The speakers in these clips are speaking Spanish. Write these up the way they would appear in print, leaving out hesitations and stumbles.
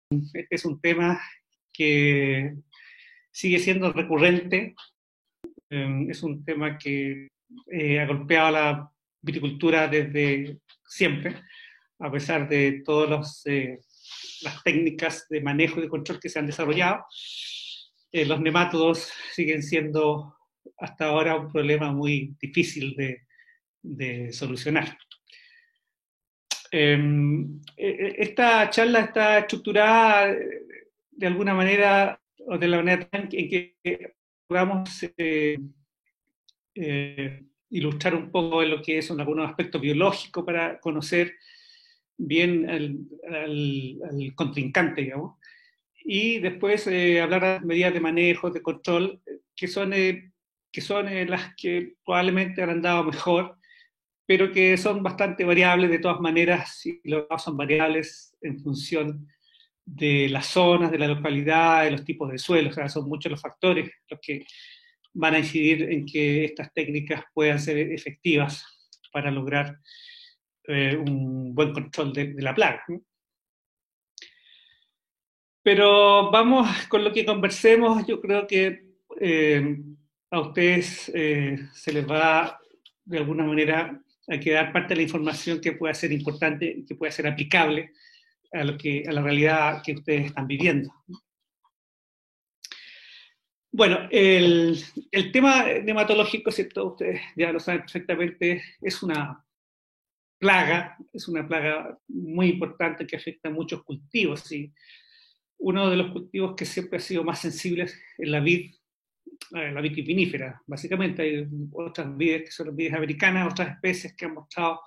Este es un tema que sigue siendo recurrente, es un tema que ha golpeado a la viticultura desde siempre, a pesar de todas las técnicas de manejo y de control que se han desarrollado. Los nemátodos siguen siendo hasta ahora un problema muy difícil de solucionar. Esta charla está estructurada de alguna manera, o de la manera en que podamos ilustrar un poco de lo que son algunos aspectos biológicos para conocer bien al contrincante, digamos, y después hablar de medidas de manejo, de control, que son las que probablemente han andado mejor, pero que son bastante variables de todas maneras, y son variables en función de las zonas, de la localidad, de los tipos de suelo. O sea, son muchos los factores los que van a incidir en que estas técnicas puedan ser efectivas para lograr un buen control de la plaga. Pero vamos con lo que conversemos. Yo creo que a ustedes se les va de alguna manera a quedar parte de la información que pueda ser importante y que pueda ser aplicable a la realidad que ustedes están viviendo. Bueno, el tema nematológico, ¿cierto? Ustedes ya lo saben perfectamente, es una plaga muy importante que afecta a muchos cultivos. ¿Sí? Uno de los cultivos que siempre ha sido más sensible es la vitivinífera. Básicamente hay otras vides que son las vides americanas, otras especies que han mostrado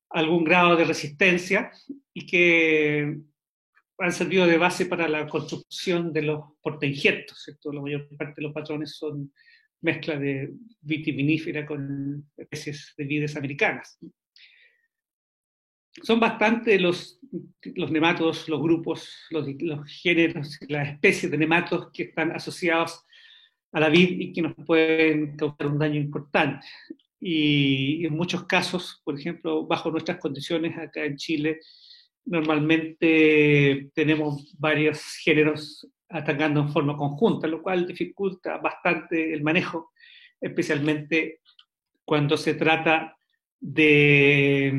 algún grado de resistencia y que han servido de base para la construcción de los portainjertos, ¿cierto? La mayor parte de los patrones son mezcla de vitivinífera con especies de vides americanas. Son bastante los nemátodos, los grupos, los géneros, las especies de nemátodos que están asociados a la vid y que nos pueden causar un daño importante. Y en muchos casos, por ejemplo, bajo nuestras condiciones acá en Chile, normalmente tenemos varios géneros atacando en forma conjunta, lo cual dificulta bastante el manejo, especialmente cuando se trata de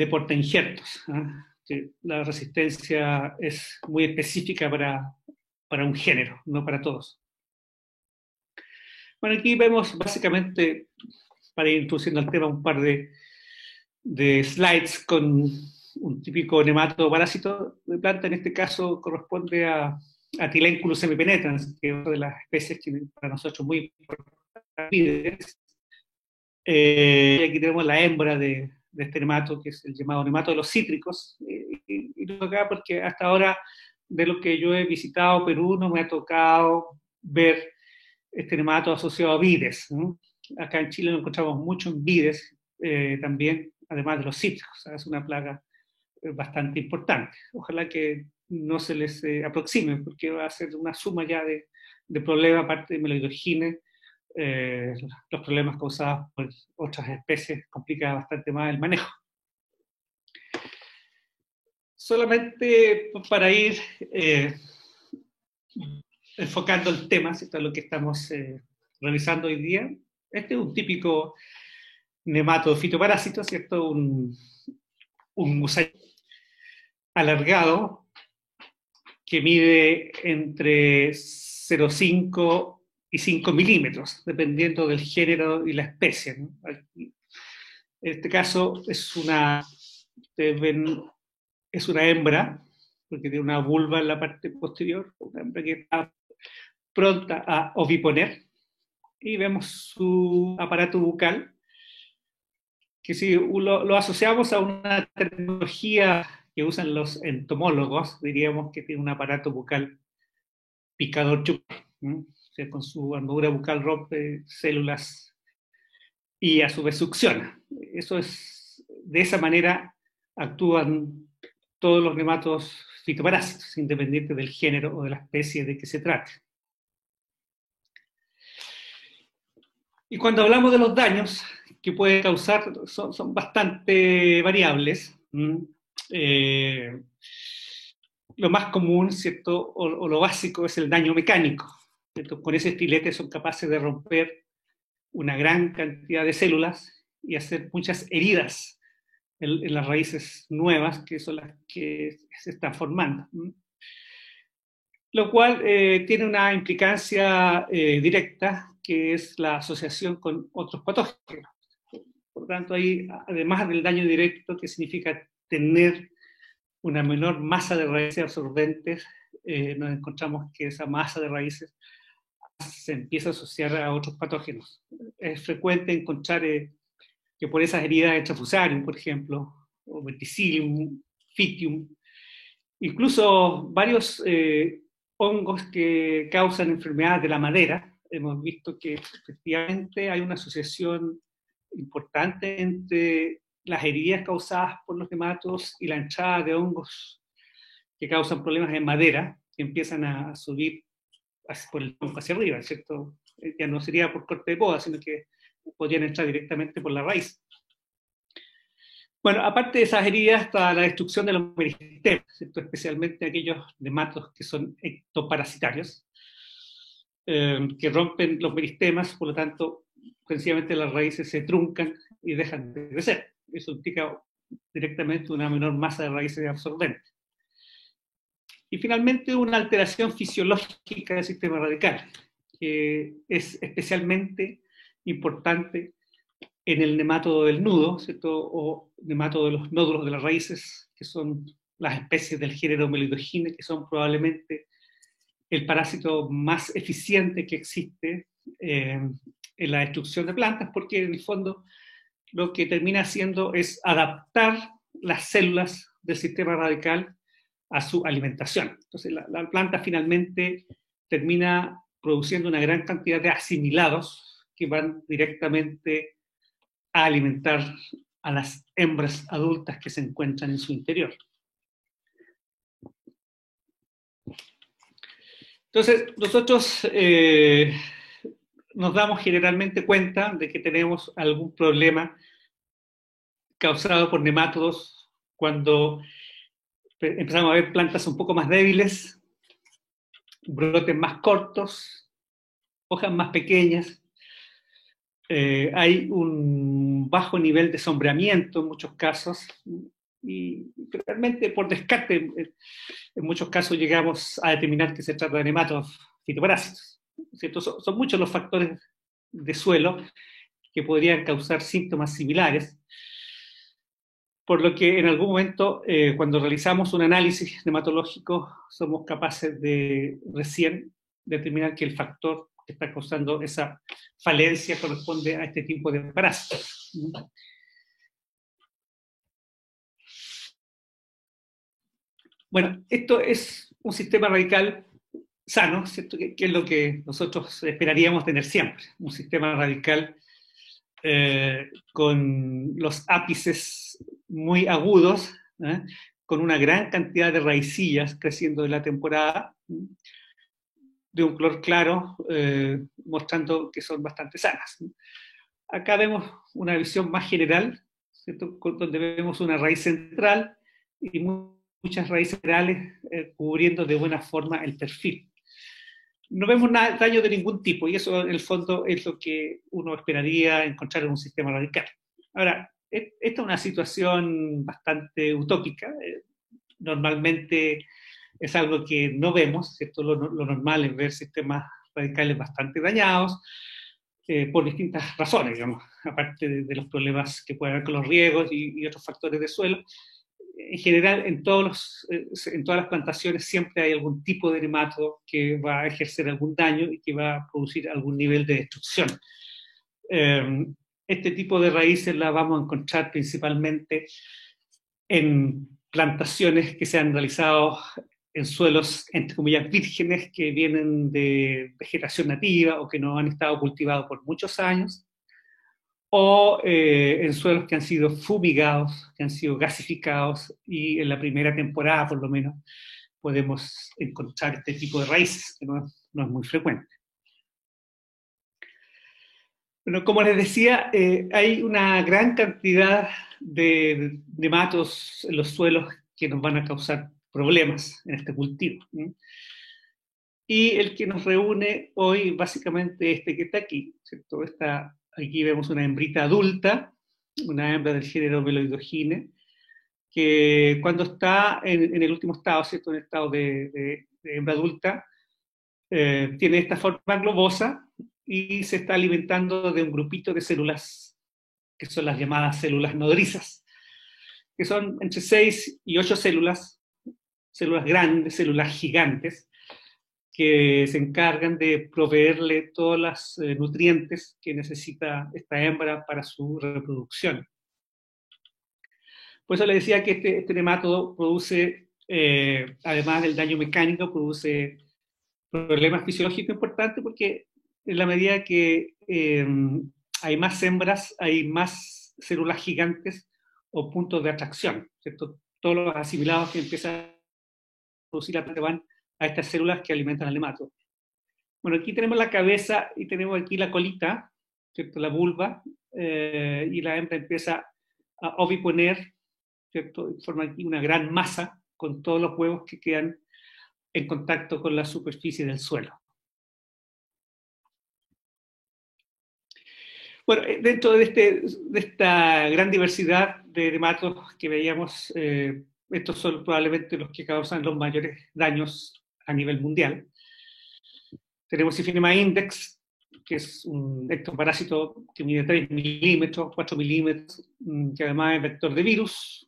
portainjertos, ¿eh? La resistencia es muy específica para un género, no para todos. Bueno, aquí vemos básicamente, para ir introduciendo el tema, un par de slides con un típico nematodo parásito de planta. En este caso corresponde a Tilenculus semipenetrans, que es una de las especies que para nosotros es muy importantes. Aquí tenemos la hembra de este nemato, que es el llamado nemato de los cítricos. Y lo acá porque hasta ahora, de lo que yo he visitado Perú, no me ha tocado ver este nemato asociado a vides, ¿no? Acá en Chile lo encontramos mucho en vides también, además de los cítricos. O sea, es una plaga bastante importante. Ojalá que no se les aproxime, porque va a ser una suma ya de problemas, aparte de meloidogine. Los problemas causados por otras especies complican bastante más el manejo. Solamente para ir enfocando el tema, ¿cierto? Lo que estamos revisando hoy día. Este es un típico nematodo fitoparásito, ¿cierto? Un gusanito alargado que mide entre 0,5 y 5 milímetros, dependiendo del género y la especie, ¿no? En este caso ustedes ven, es una hembra, porque tiene una vulva en la parte posterior, una hembra que está pronta a oviponer, y vemos su aparato bucal, que si lo asociamos a una tecnología que usan los entomólogos, diríamos que tiene un aparato bucal picador chupa, ¿no? O sea, con su armadura bucal rompe células y a su vez succiona. De esa manera actúan todos los nematodos fitoparásitos, independiente del género o de la especie de que se trate. Y cuando hablamos de los daños que puede causar, son bastante variables. lo más común, ¿cierto? O lo básico es el daño mecánico, ¿cierto? Con ese estilete son capaces de romper una gran cantidad de células y hacer muchas heridas en las raíces nuevas, que son las que se están formando. Lo cual tiene una implicancia directa, que es la asociación con otros patógenos. Por lo tanto, ahí, además del daño directo, que significa tener una menor masa de raíces absorbentes, nos encontramos que esa masa de raíces se empieza a asociar a otros patógenos. Es frecuente encontrar que por esas heridas entra Fusarium, por ejemplo, o Verticillium, Phytium, incluso varios hongos que causan enfermedades de la madera. Hemos visto que efectivamente hay una asociación importante entre las heridas causadas por los nematodos y la entrada de hongos que causan problemas en madera, que empiezan a subir por el tronco hacia arriba, ¿cierto? Ya no sería por corte de poda, sino que podrían entrar directamente por la raíz. Bueno, aparte de esas heridas está la destrucción de los meristemas, ¿cierto? Especialmente aquellos nematodos que son ectoparasitarios, que rompen los meristemas, por lo tanto, sencillamente las raíces se truncan y dejan de crecer. Eso implica directamente una menor masa de raíces absorbentes. Y finalmente una alteración fisiológica del sistema radical, que es especialmente importante en el nematodo del nudo, ¿cierto? O nematodo de los nódulos de las raíces, que son las especies del género Melidogine, que son probablemente el parásito más eficiente que existe en la destrucción de plantas, porque en el fondo lo que termina haciendo es adaptar las células del sistema radical a su alimentación. Entonces la planta finalmente termina produciendo una gran cantidad de asimilados que van directamente a alimentar a las hembras adultas que se encuentran en su interior. Entonces, nosotros nos damos generalmente cuenta de que tenemos algún problema causado por nemátodos cuando empezamos a ver plantas un poco más débiles, brotes más cortos, hojas más pequeñas. Hay un bajo nivel de sombreamiento en muchos casos y realmente por descarte en muchos casos llegamos a determinar que se trata de nematodos fitoparásitos, ¿cierto? Son muchos los factores de suelo que podrían causar síntomas similares, por lo que en algún momento, cuando realizamos un análisis nematológico, somos capaces de recién determinar que el factor que está causando esa falencia corresponde a este tipo de parásitos. Bueno, esto es un sistema radical sano, ¿cierto? Que es lo que nosotros esperaríamos tener siempre, un sistema radical con los ápices muy agudos, con una gran cantidad de raicillas creciendo en la temporada, de un color claro, mostrando que son bastante sanas. Acá vemos una visión más general, ¿cierto? Donde vemos una raíz central y muchas raíces laterales cubriendo de buena forma el perfil. No vemos daño de ningún tipo, y eso en el fondo es lo que uno esperaría encontrar en un sistema radical. Ahora, esta es una situación bastante utópica. Normalmente es algo que no vemos, ¿cierto? Lo normal es ver sistemas radicales bastante dañados, por distintas razones, digamos, aparte de los problemas que puede haber con los riegos y otros factores de suelo. En general, en todas las plantaciones siempre hay algún tipo de nematodo que va a ejercer algún daño y que va a producir algún nivel de destrucción. Este tipo de raíces las vamos a encontrar principalmente en plantaciones que se han realizado en suelos, entre comillas, vírgenes, que vienen de vegetación nativa o que no han estado cultivados por muchos años, o en suelos que han sido fumigados, que han sido gasificados, y en la primera temporada, por lo menos, podemos encontrar este tipo de raíces, que no es muy frecuente. Bueno, como les decía, hay una gran cantidad de nematos en los suelos que nos van a causar problemas en este cultivo. Y el que nos reúne hoy, básicamente, este que está aquí, ¿cierto? Aquí vemos una hembrita adulta, una hembra del género Meloidogyne, que cuando está en el último estado, ¿cierto? En el estado de hembra adulta, tiene esta forma globosa y se está alimentando de un grupito de células que son las llamadas células nodrizas, que son entre 6 y 8 células, células grandes, células gigantes, que se encargan de proveerle todos los nutrientes que necesita esta hembra para su reproducción. Por eso le decía que este nemátodo produce, además del daño mecánico, produce problemas fisiológicos importantes porque en la medida que hay más hembras, hay más células gigantes o puntos de atracción, ¿cierto? Todos los asimilados que empiezan a producir la planta van a estas células que alimentan al nemato. Bueno, aquí tenemos la cabeza y tenemos aquí la colita, ¿cierto? La vulva, y la hembra empieza a oviponer, ¿cierto? Y forma aquí una gran masa con todos los huevos que quedan en contacto con la superficie del suelo. Bueno, dentro de esta gran diversidad de nematos que veíamos, estos son probablemente los que causan los mayores daños a nivel mundial. Tenemos Syphinema index, que es un ectoparásito que mide 3 milímetros, 4 milímetros, que además es vector de virus,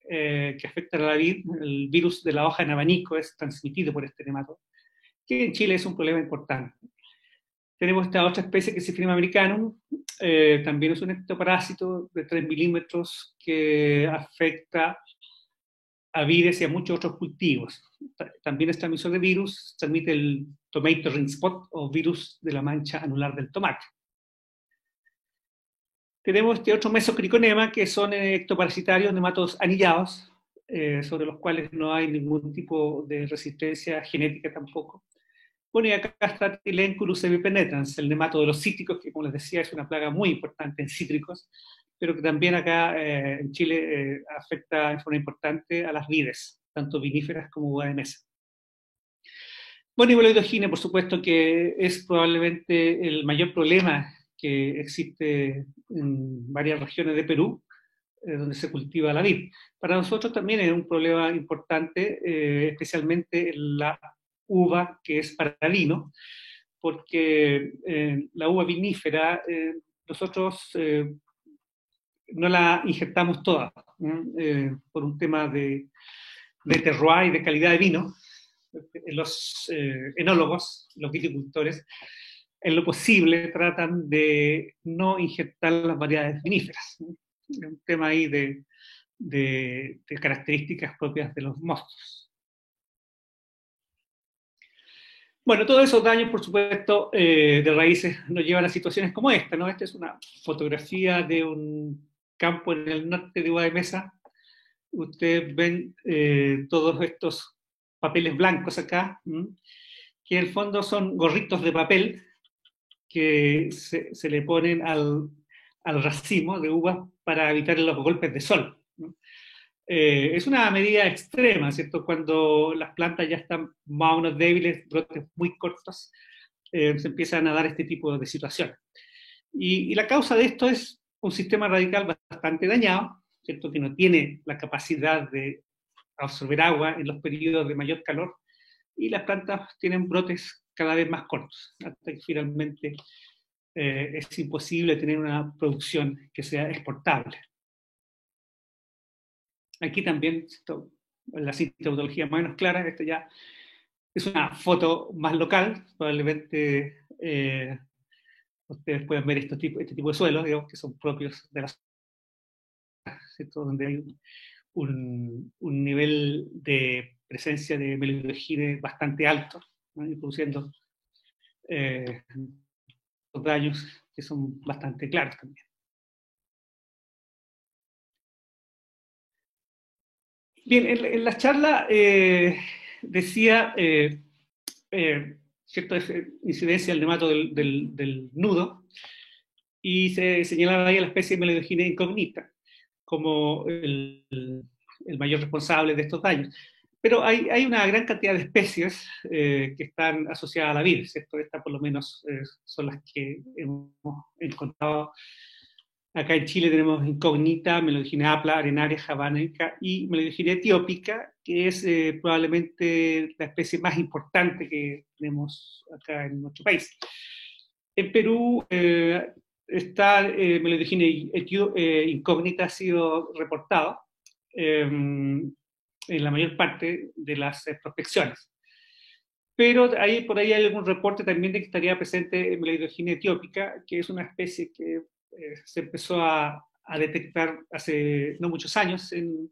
que afecta a la vid. El virus de la hoja en abanico es transmitido por este nemato, que en Chile es un problema importante. Tenemos esta otra especie que es Syphinema americanum, también es un ectoparásito de 3 milímetros que afecta a vides y a muchos otros cultivos. También es transmisor de virus, transmite el tomato ring spot o virus de la mancha anular del tomate. Tenemos este otro mesocriconema que son ectoparasitarios, nematodos anillados, sobre los cuales no hay ningún tipo de resistencia genética tampoco. Bueno, y acá está Tilenculus semipenetrans, el nemato de los cítricos, que como les decía es una plaga muy importante en cítricos, pero que también acá en Chile afecta en forma importante a las vides, tanto viníferas como uva de mesa. Bueno, y Meloidogyne, por supuesto, que es probablemente el mayor problema que existe en varias regiones de Perú, donde se cultiva la vid. Para nosotros también es un problema importante, especialmente la uva que es para vino, porque la uva vinífera nosotros no la injertamos toda, por un tema de terroir y de calidad de vino. Los enólogos, los viticultores, en lo posible tratan de no injertar las variedades viníferas. Es un tema ahí de características propias de los mostos. Bueno, todos esos daños, por supuesto, de raíces nos llevan a situaciones como esta, ¿no? Esta es una fotografía de un campo en el norte de Uva de Mesa. Ustedes ven todos estos papeles blancos acá, que en el fondo son gorritos de papel que se le ponen al racimo de uvas para evitar los golpes de sol. Es una medida extrema, ¿cierto? Cuando las plantas ya están más o menos débiles, brotes muy cortos, se empiezan a dar este tipo de situaciones. Y la causa de esto es un sistema radical bastante dañado, ¿cierto? Que no tiene la capacidad de absorber agua en los periodos de mayor calor, y las plantas tienen brotes cada vez más cortos, hasta que finalmente es imposible tener una producción que sea exportable. Aquí también, la sintomatología más o menos clara, esto ya es una foto más local, probablemente ustedes pueden ver este tipo de suelos, digamos, que son propios de la zona, donde hay un nivel de presencia de Meloidogyne bastante alto, ¿no? Y produciendo daños que son bastante claros también. Bien, en la charla decía, ¿cierto? Incidencia del nemato del nudo, y se señalaba ahí a la especie Meledogina incognita como el mayor responsable de estos daños. Pero hay una gran cantidad de especies que están asociadas a la vid, ¿cierto? Estas por lo menos son las que hemos encontrado. Acá en Chile tenemos incógnita, Meledogina apla, arenaria, javanica y Meledogina etiópica, que es probablemente la especie más importante que tenemos acá en nuestro país. En Perú está Meledogina incógnita, ha sido reportado en la mayor parte de las prospecciones. Pero por ahí hay algún reporte también de que estaría presente Meledogina etiópica, que es una especie que se empezó a detectar hace no muchos años en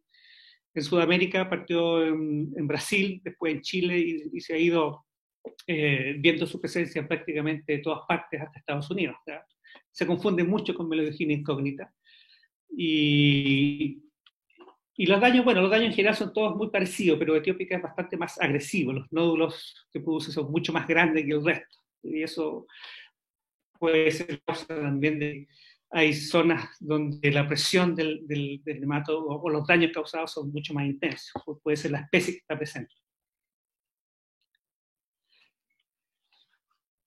Sudamérica, partió en Brasil, después en Chile y se ha ido viendo su presencia en prácticamente todas partes hasta Estados Unidos. ¿Ya? Se confunde mucho con Meledogina incógnita. Y los daños, bueno, los daños en general son todos muy parecidos, pero etiópica es bastante más agresivo. Los nódulos que produce son mucho más grandes que el resto. Y eso puede ser causa también de... Hay zonas donde la presión del nemato o los daños causados son mucho más intensos. Puede ser la especie que está presente.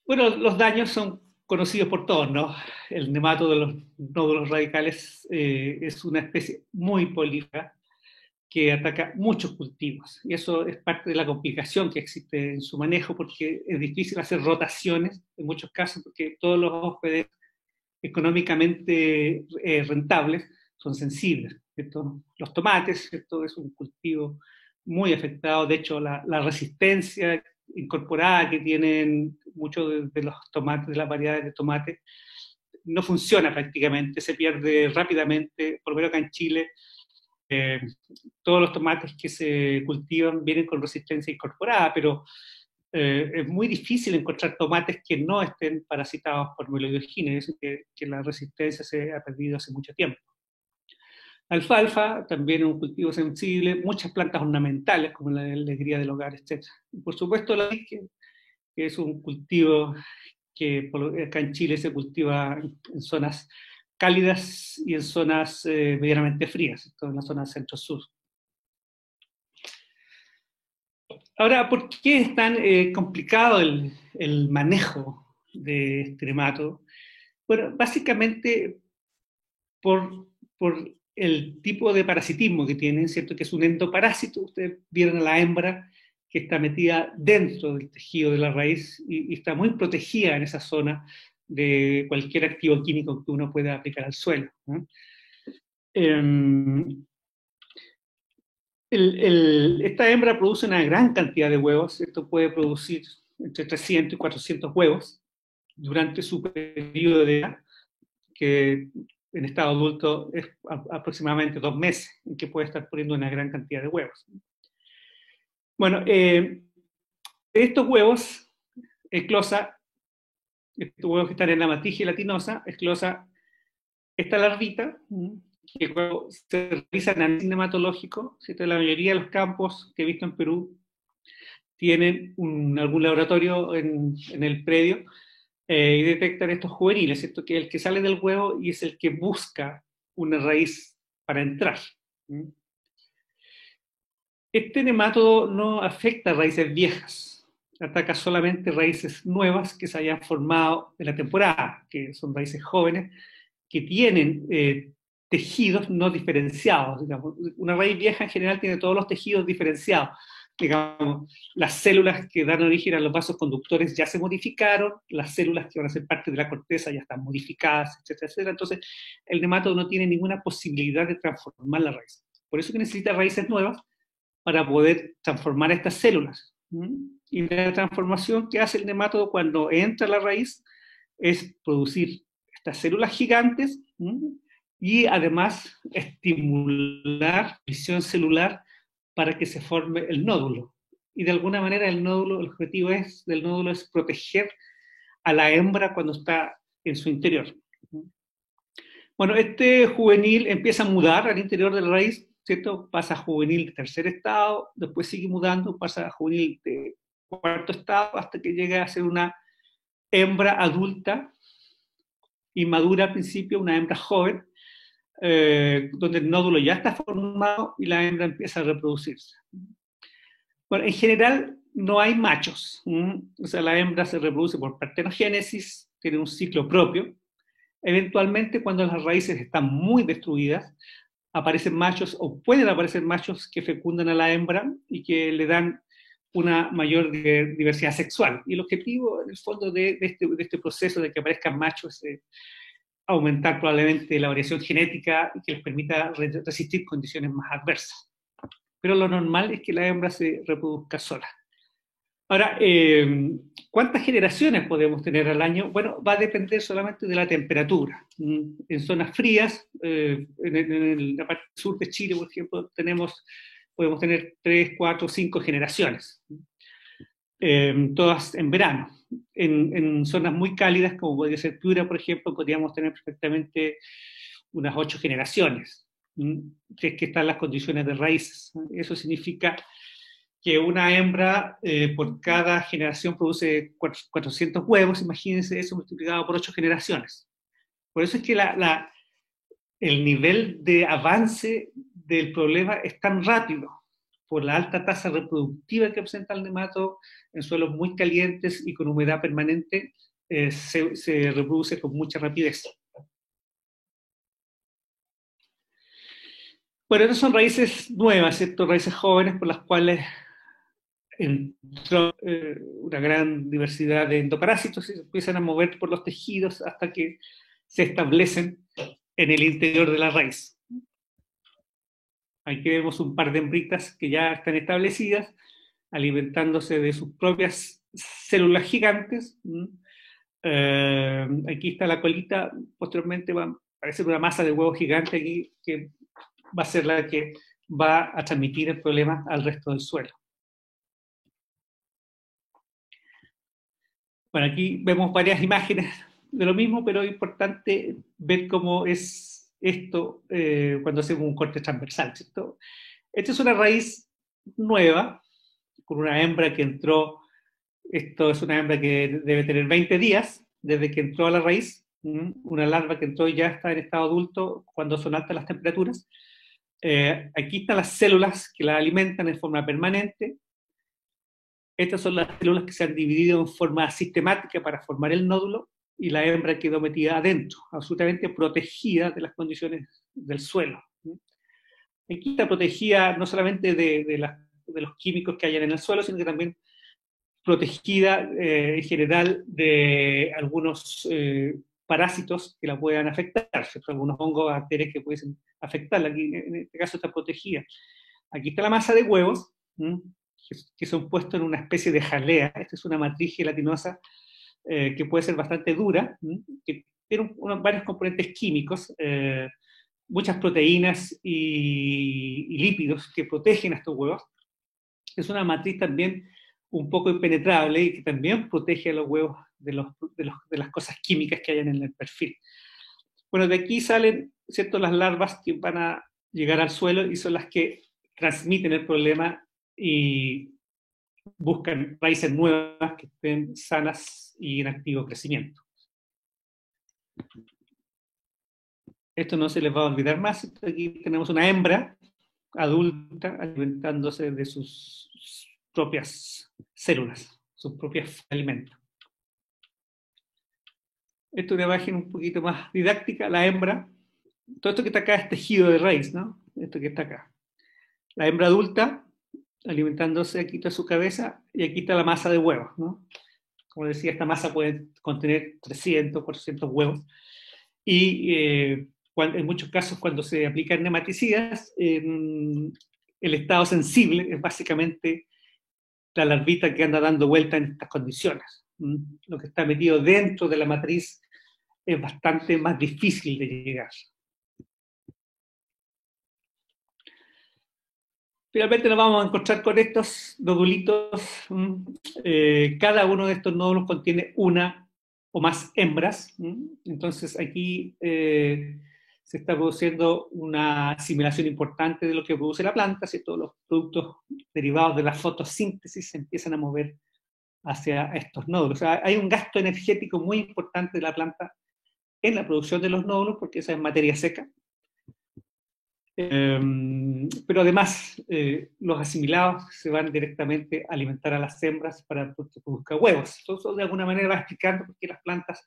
Bueno, los daños son conocidos por todos, ¿no? El nemato de los nódulos radicales es una especie muy polífaga que ataca muchos cultivos. Y eso es parte de la complicación que existe en su manejo, porque es difícil hacer rotaciones en muchos casos, porque todos los hóspedes económicamente rentables son sensibles. ¿Cierto? Los tomates, ¿cierto? Es un cultivo muy afectado. De hecho, la resistencia incorporada que tienen muchos de los tomates, de las variedades de tomate, no funciona prácticamente, se pierde rápidamente, por lo menos acá en Chile. Eh, Todos los tomates que se cultivan vienen con resistencia incorporada, pero es muy difícil encontrar tomates que no estén parasitados por Meledogina, es decir, que la resistencia se ha perdido hace mucho tiempo. Alfalfa, también es un cultivo sensible, muchas plantas ornamentales, como la alegría del hogar, etc. Y por supuesto la vid, que es un cultivo que acá en Chile se cultiva en zonas cálidas y en zonas medianamente frías, en la zona centro-sur. Ahora, ¿por qué es tan complicado el manejo de este nemato? Bueno, básicamente por el tipo de parasitismo que tienen, ¿cierto? Que es un endoparásito. Ustedes vieron a la hembra que está metida dentro del tejido de la raíz y está muy protegida en esa zona de cualquier activo químico que uno pueda aplicar al suelo, ¿no? Esta hembra produce una gran cantidad de huevos. Esto puede producir entre 300 y 400 huevos durante su periodo de edad, que en estado adulto es aproximadamente 2 meses, en que puede estar poniendo una gran cantidad de huevos. Bueno, estos huevos eclosa, estos huevos que están en la matriz gelatinosa, eclosa esta larvita, que cuando se realiza análisis nematológico, ¿cierto? La mayoría de los campos que he visto en Perú tienen algún laboratorio en el predio y detectan estos juveniles, ¿cierto? Que es el que sale del huevo y es el que busca una raíz para entrar. Este nematodo no afecta a raíces viejas, ataca solamente raíces nuevas que se hayan formado en la temporada, que son raíces jóvenes, que tienen tejidos no diferenciados. Digamos. Una raíz vieja en general tiene todos los tejidos diferenciados. Digamos, las células que dan origen a los vasos conductores ya se modificaron, las células que van a ser parte de la corteza ya están modificadas, etcétera, etcétera. Entonces, el nematodo no tiene ninguna posibilidad de transformar la raíz. Por eso que necesita raíces nuevas para poder transformar estas células. Y la transformación que hace el nematodo cuando entra a la raíz es producir estas células gigantes y además estimular visión celular para que se forme el nódulo. Y de alguna manera el objetivo del nódulo es proteger a la hembra cuando está en su interior. Bueno, este juvenil empieza a mudar al interior de la raíz, ¿cierto? Pasa a juvenil de tercer estado, después sigue mudando, pasa a juvenil de cuarto estado, hasta que llega a ser una hembra adulta inmadura al principio, una hembra joven, donde el nódulo ya está formado y la hembra empieza a reproducirse. Bueno, en general no hay machos, o sea, la hembra se reproduce por partenogénesis, tiene un ciclo propio. Eventualmente, cuando las raíces están muy destruidas, aparecen machos o pueden aparecer machos que fecundan a la hembra y que le dan una mayor diversidad sexual. Y el objetivo, en el fondo, de este proceso de que aparezcan machos es aumentar probablemente la variación genética y que les permita resistir condiciones más adversas. Pero lo normal es que la hembra se reproduzca sola. Ahora, ¿cuántas generaciones podemos tener al año? Bueno, va a depender solamente de la temperatura. En zonas frías, en la parte sur de Chile, por ejemplo, podemos tener 3, 4, 5 generaciones, todas en verano. En zonas muy cálidas, como podría ser Piura, por ejemplo, podríamos tener perfectamente unas 8 generaciones, si es que están las condiciones de raíces. Eso significa que una hembra por cada generación produce 400 huevos, imagínense eso multiplicado por 8 generaciones. Por eso es que el nivel de avance del problema es tan rápido, por la alta tasa reproductiva que presenta el nemato en suelos muy calientes y con humedad permanente, se reproduce con mucha rapidez. Bueno, estas son raíces nuevas, ¿cierto? Raíces jóvenes por las cuales entró una gran diversidad de endoparásitos y se empiezan a mover por los tejidos hasta que se establecen en el interior de la raíz. Aquí vemos un par de hembritas que ya están establecidas, alimentándose de sus propias células gigantes. Aquí está la colita, posteriormente va a aparecer una masa de huevo gigante aquí que va a ser la que va a transmitir el problema al resto del suelo. Bueno, aquí vemos varias imágenes de lo mismo, pero es importante ver cómo es esto cuando hacemos un corte transversal, ¿cierto? Esta es una raíz nueva, con una hembra que entró, esto es una hembra que debe tener 20 días desde que entró a la raíz, una larva que entró y ya está en estado adulto cuando son altas las temperaturas. Aquí están las células que la alimentan en forma permanente. Estas son las células que se han dividido en forma sistemática para formar el nódulo y la hembra quedó metida adentro, absolutamente protegida de las condiciones del suelo. Aquí está protegida no solamente de los químicos que hayan en el suelo, sino que también protegida en general de algunos parásitos que la puedan afectar, ¿cierto? Algunos hongos, bacterias que pueden afectarla. Aquí, en este caso está protegida. Aquí está la masa de huevos, que son puestos en una especie de jalea. Esta es una matriz gelatinosa que puede ser bastante dura, que tiene varios componentes químicos, muchas proteínas y lípidos que protegen a estos huevos. Es una matriz también un poco impenetrable y que también protege a los huevos de las cosas químicas que hayan en el perfil. Bueno, de aquí salen, ¿cierto?, las larvas que van a llegar al suelo y son las que transmiten el problema y buscan raíces nuevas que estén sanas y en activo crecimiento. Esto no se les va a olvidar más. Aquí tenemos una hembra adulta alimentándose de sus propias células, sus propios alimentos. Esta es una imagen un poquito más didáctica. La hembra, todo esto que está acá es tejido de raíz, ¿no? Esto que está acá. La hembra adulta alimentándose, aquí está su cabeza, y aquí está la masa de huevos, ¿no? Como decía, esta masa puede contener 300, 400 huevos, y en muchos casos cuando se aplican nematicidas, el estado sensible es básicamente la larvita que anda dando vuelta en estas condiciones. Lo que está metido dentro de la matriz es bastante más difícil de llegar. Finalmente nos vamos a encontrar con estos nodulitos. Cada uno de estos nódulos contiene una o más hembras. Entonces aquí se está produciendo una asimilación importante de lo que produce la planta, ¿cierto? Los productos derivados de la fotosíntesis se empiezan a mover hacia estos nódulos. O sea, hay un gasto energético muy importante de la planta en la producción de los nódulos, porque esa es materia seca. Pero además, los asimilados se van directamente a alimentar a las hembras para que produzcan huevos. Eso de alguna manera va explicando por qué las plantas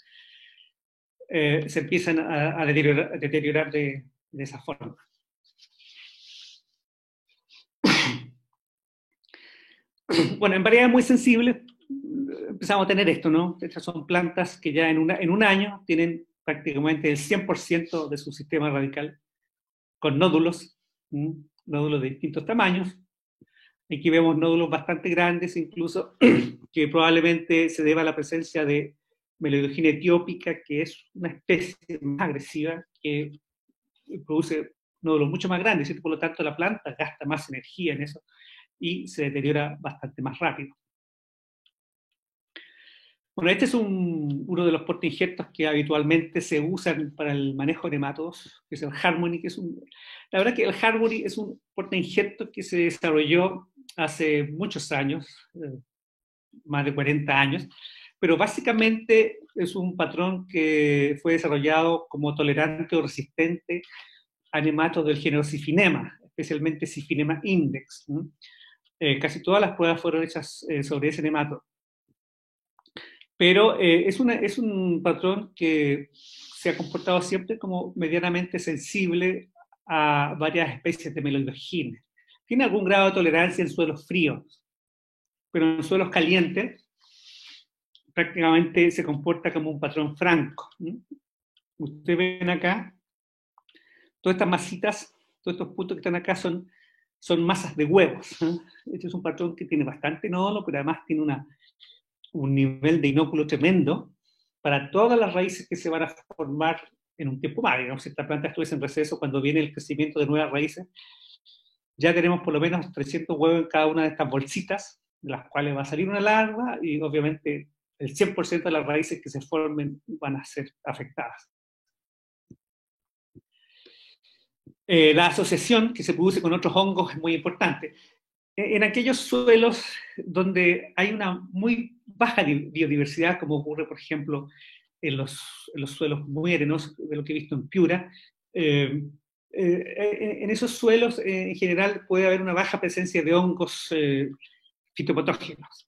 se empiezan a deteriorar de esa forma. Bueno, en variedades muy sensibles empezamos a tener esto, ¿no? Estas son plantas que ya en un año tienen prácticamente el 100% de su sistema radical con nódulos, nódulos de distintos tamaños. Aquí vemos nódulos bastante grandes, incluso, que probablemente se deba a la presencia de Meloidogenia etiópica, que es una especie más agresiva que produce nódulos mucho más grandes, ¿cierto? Por lo tanto la planta gasta más energía en eso y se deteriora bastante más rápido. Bueno, este es uno de los portainjertos que habitualmente se usan para el manejo de nematodos, que es el Harmony, la verdad que el Harmony es un portainjerto que se desarrolló hace muchos años, más de 40 años, pero básicamente es un patrón que fue desarrollado como tolerante o resistente a nematodos del género Siphinema, especialmente Siphinema index. Casi todas las pruebas fueron hechas sobre ese nematodo. Pero es un patrón que se ha comportado siempre como medianamente sensible a varias especies de Meloidogenia. Tiene algún grado de tolerancia en suelos fríos, pero en suelos calientes prácticamente se comporta como un patrón franco. Ustedes ven acá, todas estas masitas, todos estos puntos que están acá son masas de huevos. Este es un patrón que tiene bastante nódulo, pero además tiene un nivel de inóculo tremendo para todas las raíces que se van a formar en un tiempo más. Digamos, si esta planta estuviese en receso, cuando viene el crecimiento de nuevas raíces, ya tenemos por lo menos 300 huevos en cada una de estas bolsitas, de las cuales va a salir una larva, y obviamente el 100% de las raíces que se formen van a ser afectadas. La asociación que se produce con otros hongos es muy importante. En aquellos suelos donde hay una muy baja biodiversidad, como ocurre, por ejemplo, en los suelos muy arenosos, de lo que he visto en Piura, en esos suelos, en general, puede haber una baja presencia de hongos fitopatógenos.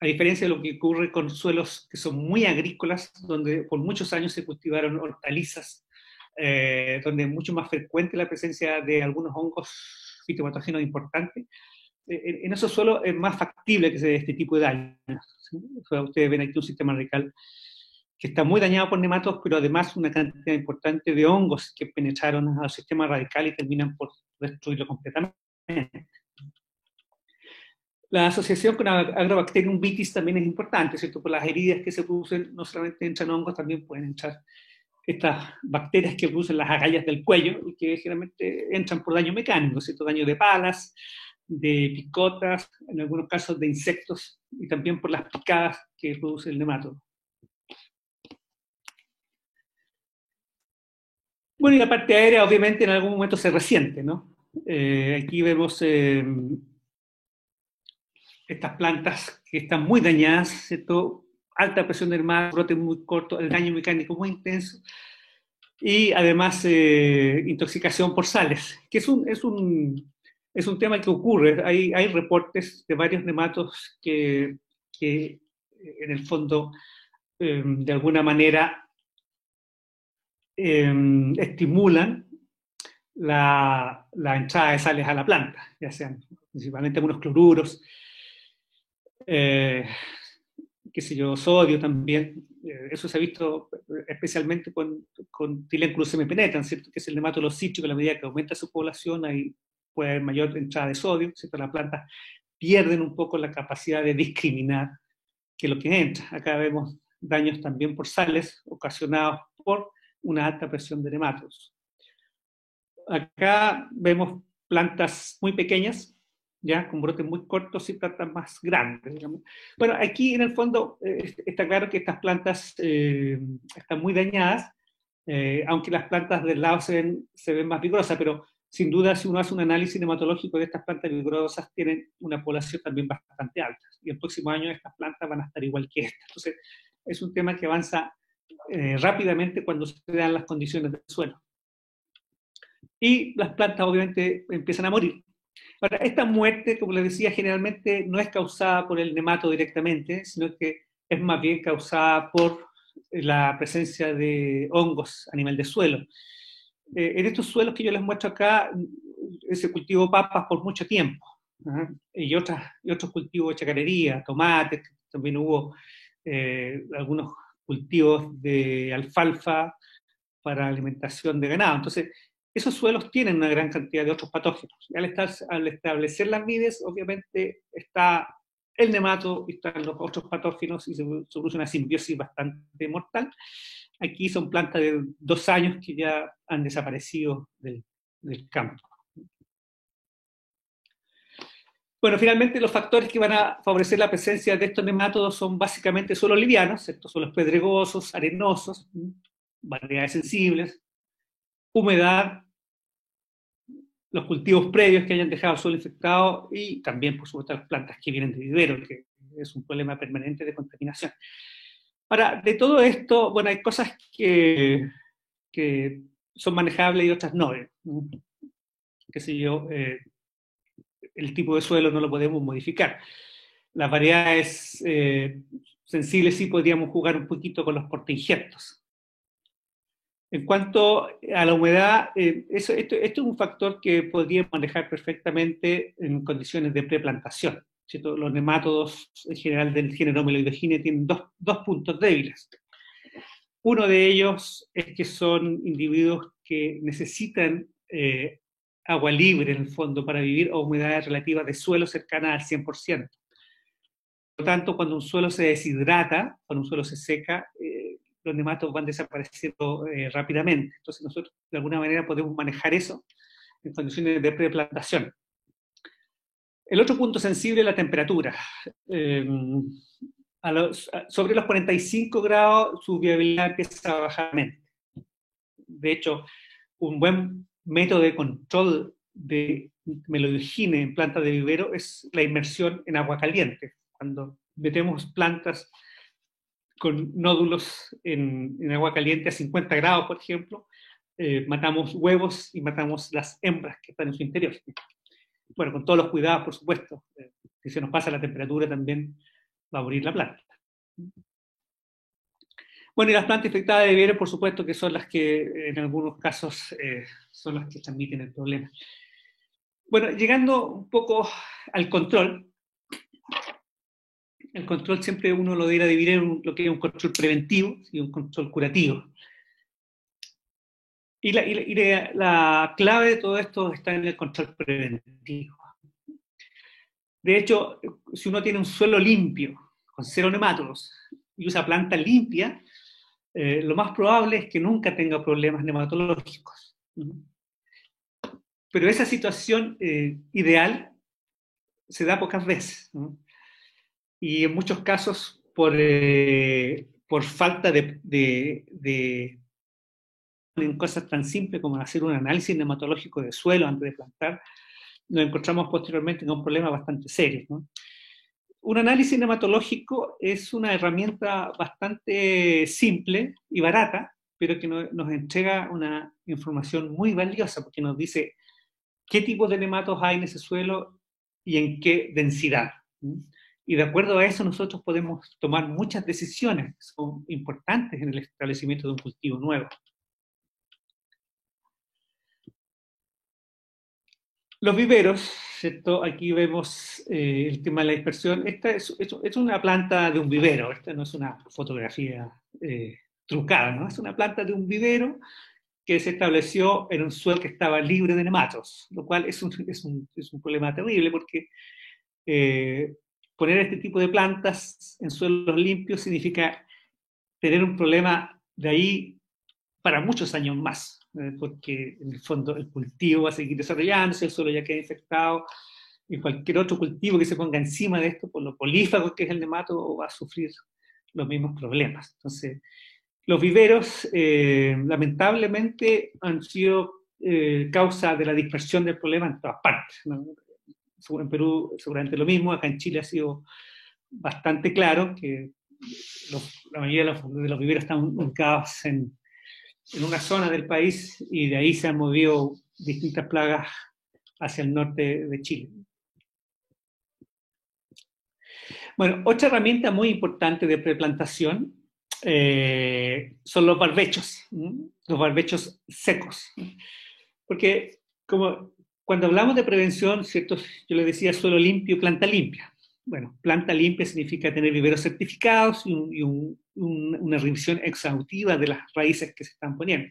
A diferencia de lo que ocurre con suelos que son muy agrícolas, donde por muchos años se cultivaron hortalizas, donde es mucho más frecuente la presencia de algunos hongos fitopatógenos importantes. En esos suelos es más factible que se dé este tipo de daños. ¿Sí? O sea, ustedes ven aquí un sistema radical que está muy dañado por nematodos, pero además una cantidad importante de hongos que penetraron al sistema radical y terminan por destruirlo completamente. La asociación con Agrobacterium vitis también es importante, ¿cierto? Por las heridas que se producen, no solamente entran hongos, también pueden entrar estas bacterias que producen las agallas del cuello y que generalmente entran por daño mecánico, ¿cierto? Daño de palas, de picotas, en algunos casos de insectos, y también por las picadas que produce el nematodo. Bueno, y la parte aérea obviamente en algún momento se resiente, ¿no? Aquí vemos estas plantas que están muy dañadas, ¿cierto? Alta presión del mar, brote muy corto, el daño mecánico muy intenso, y además intoxicación por sales, que es un tema que ocurre. Hay reportes de varios nematodos que en el fondo, de alguna manera, estimulan la entrada de sales a la planta, ya sean principalmente algunos cloruros, qué sé yo, sodio también. Eso se ha visto especialmente con Tylenclus penetrans, ¿cierto? Que es el nematolo cítrico. A la medida que aumenta su población, ahí puede haber mayor entrada de sodio, ¿cierto? Las plantas pierden un poco la capacidad de discriminar qué es lo que entra. Acá vemos daños también por sales ocasionados por una alta presión de nematodos. Acá vemos plantas muy pequeñas, ya con brotes muy cortos y plantas más grandes, digamos. Bueno, aquí en el fondo está claro que estas plantas están muy dañadas, aunque las plantas del lado se ven más vigorosas, pero sin duda si uno hace un análisis nematológico de estas plantas vigorosas tienen una población también bastante alta, y el próximo año estas plantas van a estar igual que esta. Entonces es un tema que avanza rápidamente cuando se dan las condiciones del suelo. Y las plantas obviamente empiezan a morir. Ahora, esta muerte, como les decía, generalmente no es causada por el nemato directamente, sino que es más bien causada por la presencia de hongos a nivel de suelo. En estos suelos que yo les muestro acá, se cultivó papas por mucho tiempo, ¿ah? y otros cultivos de chacarería, tomates, también hubo algunos cultivos de alfalfa para alimentación de ganado. Entonces, esos suelos tienen una gran cantidad de otros patógenos. Y al establecer las vides, obviamente está el nemato y están los otros patógenos y se produce una simbiosis bastante mortal. Aquí son plantas de 2 años que ya han desaparecido del campo. Bueno, finalmente los factores que van a favorecer la presencia de estos nematodos son básicamente suelos livianos, estos suelos pedregosos, arenosos, variedades sensibles, humedad, los cultivos previos que hayan dejado el suelo infectado y también, por supuesto, las plantas que vienen de vivero, que es un problema permanente de contaminación. Ahora, de todo esto, bueno, hay cosas que son manejables y otras no. Qué sé yo, el tipo de suelo no lo podemos modificar. Las variedades sensibles sí podríamos jugar un poquito con los portainjertos. En cuanto a la humedad, esto es un factor que podríamos manejar perfectamente en condiciones de preplantación, ¿cierto? Los nemátodos en general del género Meloidogyne tienen dos puntos débiles. Uno de ellos es que son individuos que necesitan agua libre en el fondo para vivir a humedades relativas de suelo cercanas al 100%. Por lo tanto, cuando un suelo se deshidrata, cuando un suelo se seca, los nematodos van desapareciendo rápidamente. Entonces nosotros de alguna manera podemos manejar eso en condiciones de preplantación. El otro punto sensible es la temperatura. Sobre los 45 grados su viabilidad empieza a bajar. De hecho, un buen método de control de Meloidogyne en plantas de vivero es la inmersión en agua caliente. Cuando metemos plantas con nódulos en agua caliente a 50 grados, por ejemplo, matamos huevos y matamos las hembras que están en su interior. Bueno, con todos los cuidados, por supuesto. Si se nos pasa la temperatura también va a morir la planta. Bueno, y las plantas infectadas de vivero, por supuesto, que son las que en algunos casos son las que transmiten el problema. Bueno, llegando un poco al control, el control siempre uno lo debería dividir en lo que es un control preventivo y un control curativo. Y la clave de todo esto está en el control preventivo. De hecho, si uno tiene un suelo limpio, con 0 nematodos, y usa planta limpia, lo más probable es que nunca tenga problemas nematológicos. Pero esa situación ideal se da pocas veces, ¿no? Y en muchos casos por falta en cosas tan simples como hacer un análisis nematológico de suelo antes de plantar, nos encontramos posteriormente con problemas bastante serios, ¿no? Un análisis nematológico es una herramienta bastante simple y barata, pero que nos entrega una información muy valiosa, porque nos dice qué tipo de nematos hay en ese suelo y en qué densidad. Y de acuerdo a eso nosotros podemos tomar muchas decisiones que son importantes en el establecimiento de un cultivo nuevo. Los viveros, ¿cierto? Aquí vemos el tema de la dispersión. Esta es una planta de un vivero, esta no es una fotografía trucada, ¿no? Es una planta de un vivero que se estableció en un suelo que estaba libre de nematos, lo cual es un problema terrible porque poner este tipo de plantas en suelos limpios significa tener un problema de ahí para muchos años más, porque en el fondo el cultivo va a seguir desarrollándose, el suelo ya queda infectado, y cualquier otro cultivo que se ponga encima de esto, por lo polífago que es el nemato, va a sufrir los mismos problemas. Entonces, los viveros, lamentablemente, han sido causa de la dispersión del problema en todas partes, ¿no? En Perú seguramente lo mismo, acá en Chile ha sido bastante claro que la mayoría de los viveros están ubicados en una zona del país y de ahí se han movido distintas plagas hacia el norte de Chile. Bueno, otra herramienta muy importante de preplantación son los barbechos, los barbechos secos. Porque como cuando hablamos de prevención, ¿cierto? Yo le decía suelo limpio, planta limpia. Bueno, planta limpia significa tener viveros certificados y una revisión exhaustiva de las raíces que se están poniendo.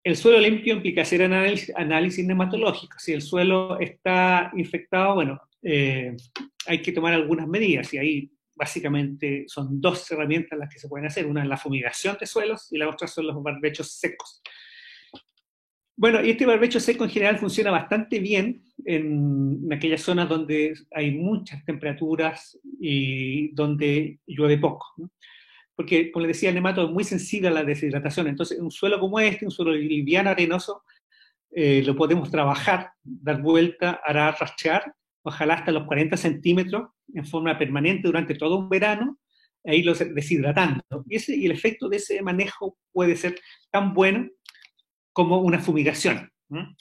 El suelo limpio implica hacer análisis nematológico. Si el suelo está infectado, bueno, hay que tomar algunas medidas y ahí básicamente son dos herramientas las que se pueden hacer. Una es la fumigación de suelos y la otra son los barbechos secos. Bueno, y este barbecho seco en general funciona bastante bien en aquellas zonas donde hay muchas temperaturas y donde llueve poco, ¿no? Porque, como les decía, el nemato es muy sensible a la deshidratación. Entonces, un suelo como este, un suelo liviano, arenoso, lo podemos trabajar, dar vuelta, arar, rastrear, ojalá hasta los 40 centímetros en forma permanente durante todo un verano, e irlos deshidratando. Y el efecto de ese manejo puede ser tan bueno como una fumigación, ¿no?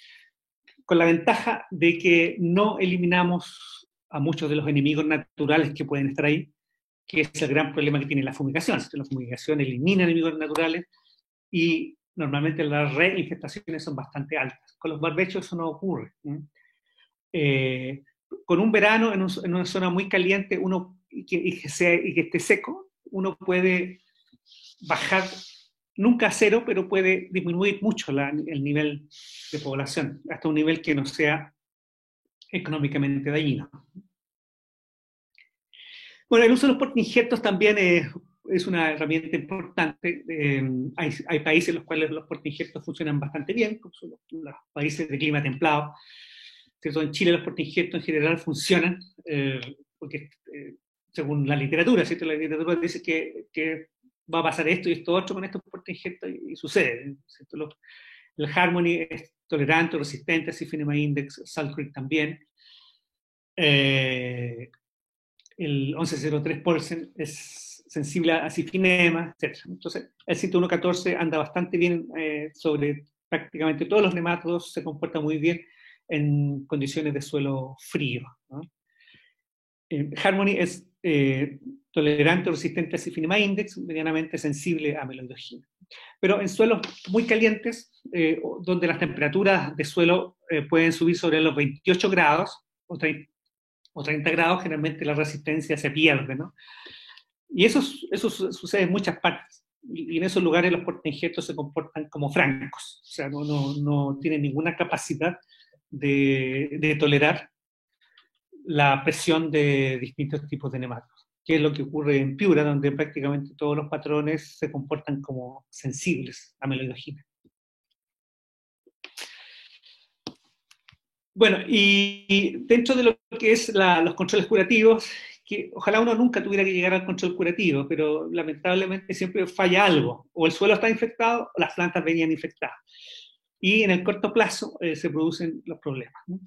Con la ventaja de que no eliminamos a muchos de los enemigos naturales que pueden estar ahí, que es el gran problema que tiene la fumigación. La fumigación elimina enemigos naturales y normalmente las reinfestaciones son bastante altas. Con los barbechos eso no ocurre. Con un verano en una zona muy caliente y que esté seco, uno puede bajar, nunca a cero, pero puede disminuir mucho el nivel de población, hasta un nivel que no sea económicamente dañino. Bueno, el uso de los portainjertos también es una herramienta importante. Hay países en los cuales los portainjertos funcionan bastante bien, como son los países de clima templado. ¿Cierto? En Chile los portainjertos en general funcionan, porque según la literatura, ¿cierto? La literatura dice que va a pasar esto y esto otro con estos portainjertos y sucede. El Harmony es tolerante, resistente a Cyanema Index, Salt Creek también. El 1103 Paulsen es sensible a cifinema, etc. Entonces, el 10114 anda bastante bien sobre prácticamente todos los nematodos, se comporta muy bien en condiciones de suelo frío, ¿no? Harmony es tolerante o resistente a Cifinema Index, medianamente sensible a meloidogina. Pero en suelos muy calientes, donde las temperaturas de suelo pueden subir sobre los 28 grados o 30 grados, generalmente la resistencia se pierde, ¿no? Y eso sucede en muchas partes. Y en esos lugares los portainjertos se comportan como francos, o sea, no tienen ninguna capacidad de tolerar la presión de distintos tipos de nematodos, que es lo que ocurre en Piura, donde prácticamente todos los patrones se comportan como sensibles a meloidogina. Bueno, y dentro de lo que es los controles curativos, que ojalá uno nunca tuviera que llegar al control curativo, pero lamentablemente siempre falla algo, o el suelo está infectado o las plantas venían infectadas. Y en el corto plazo se producen los problemas, ¿no?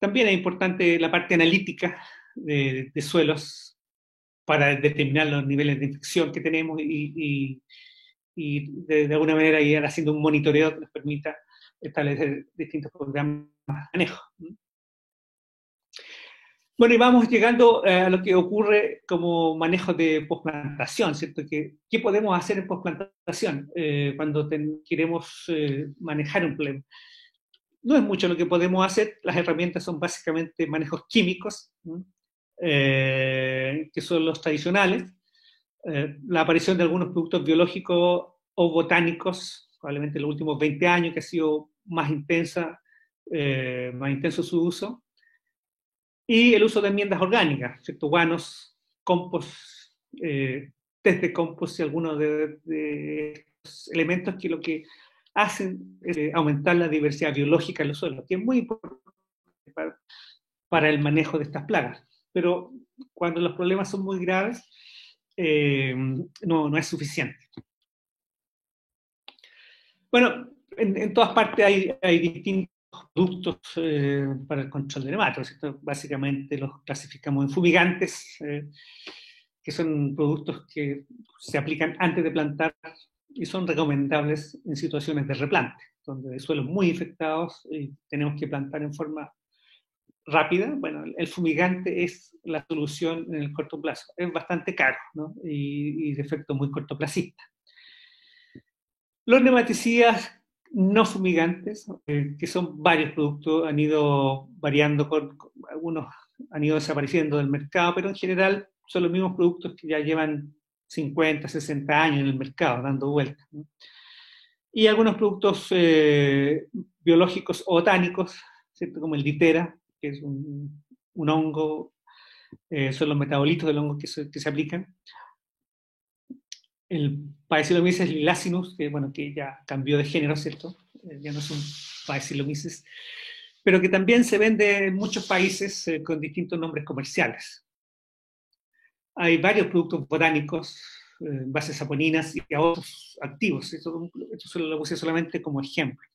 También es importante la parte analítica de suelos para determinar los niveles de infección que tenemos y de alguna manera ir haciendo un monitoreo que nos permita establecer distintos programas de manejo. Bueno, y vamos llegando a lo que ocurre como manejo de posplantación, ¿cierto? ¿Qué podemos hacer en posplantación cuando queremos manejar un problema? No es mucho lo que podemos hacer, las herramientas son básicamente manejos químicos, que son los tradicionales, la aparición de algunos productos biológicos o botánicos, probablemente en los últimos 20 años, que ha sido más intenso su uso, y el uso de enmiendas orgánicas, ¿cierto? Guanos, compost, test de compost y algunos de estos elementos que lo que hacen aumentar la diversidad biológica en los suelos, que es muy importante para el manejo de estas plagas. Pero cuando los problemas son muy graves, no es suficiente. Bueno, en todas partes hay distintos productos para el control de nematodos. Básicamente los clasificamos en fumigantes, que que son productos que se aplican antes de plantar y son recomendables en situaciones de replante, donde hay suelos muy infectados y tenemos que plantar en forma rápida. Bueno, el fumigante es la solución en el corto plazo. Es bastante caro, ¿no? y de efecto muy cortoplacista. Los nematicidas no fumigantes, que son varios productos, han ido variando, algunos han ido desapareciendo del mercado, pero en general son los mismos productos que ya llevan 50, 60 años en el mercado, dando vueltas, ¿no? Y algunos productos biológicos o botánicos, ¿cierto? Como el ditera, que es un hongo, son los metabolitos del hongo que se aplican. El Paecilomyces lilacinus, que, bueno, que ya cambió de género, ¿cierto? Ya no es un Paecilomyces, pero que también se vende en muchos países con distintos nombres comerciales. Hay varios productos botánicos, bases saponinas y otros activos. Esto lo puse solamente como ejemplo.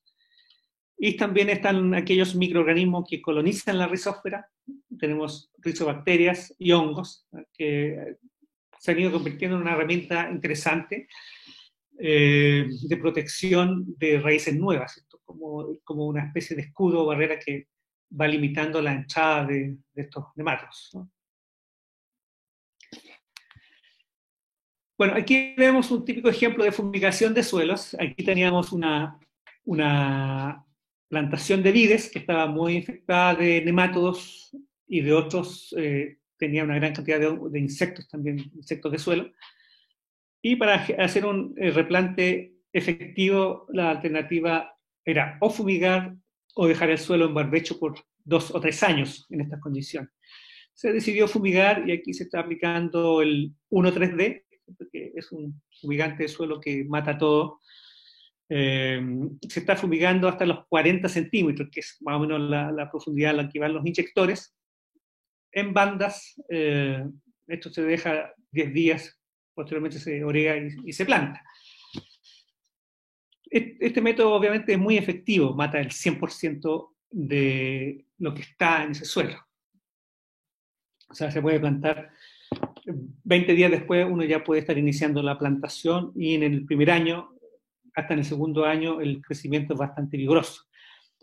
Y también están aquellos microorganismos que colonizan la rizósfera. Tenemos rizobacterias y hongos que se han ido convirtiendo en una herramienta interesante de protección de raíces nuevas, ¿cierto? Como una especie de escudo o barrera que va limitando la entrada de estos nematodos, ¿no? Bueno, aquí vemos un típico ejemplo de fumigación de suelos. Aquí teníamos una plantación de vides que estaba muy infectada de nemátodos y de otros, tenía una gran cantidad de insectos también, insectos de suelo. Y para hacer un replante efectivo, la alternativa era o fumigar o dejar el suelo en barbecho por 2 o 3 años en estas condiciones. Se decidió fumigar y aquí se está aplicando el 1,3-D, que es un fumigante de suelo que mata todo. Se está fumigando hasta los 40 centímetros, que es más o menos la profundidad a la que van los inyectores, en bandas. Esto se deja 10 días, posteriormente se orega y se planta. Este método obviamente es muy efectivo, mata el 100% de lo que está en ese suelo. O sea, se puede plantar 20 días después, uno ya puede estar iniciando la plantación y en el primer año, hasta en el segundo año, el crecimiento es bastante vigoroso.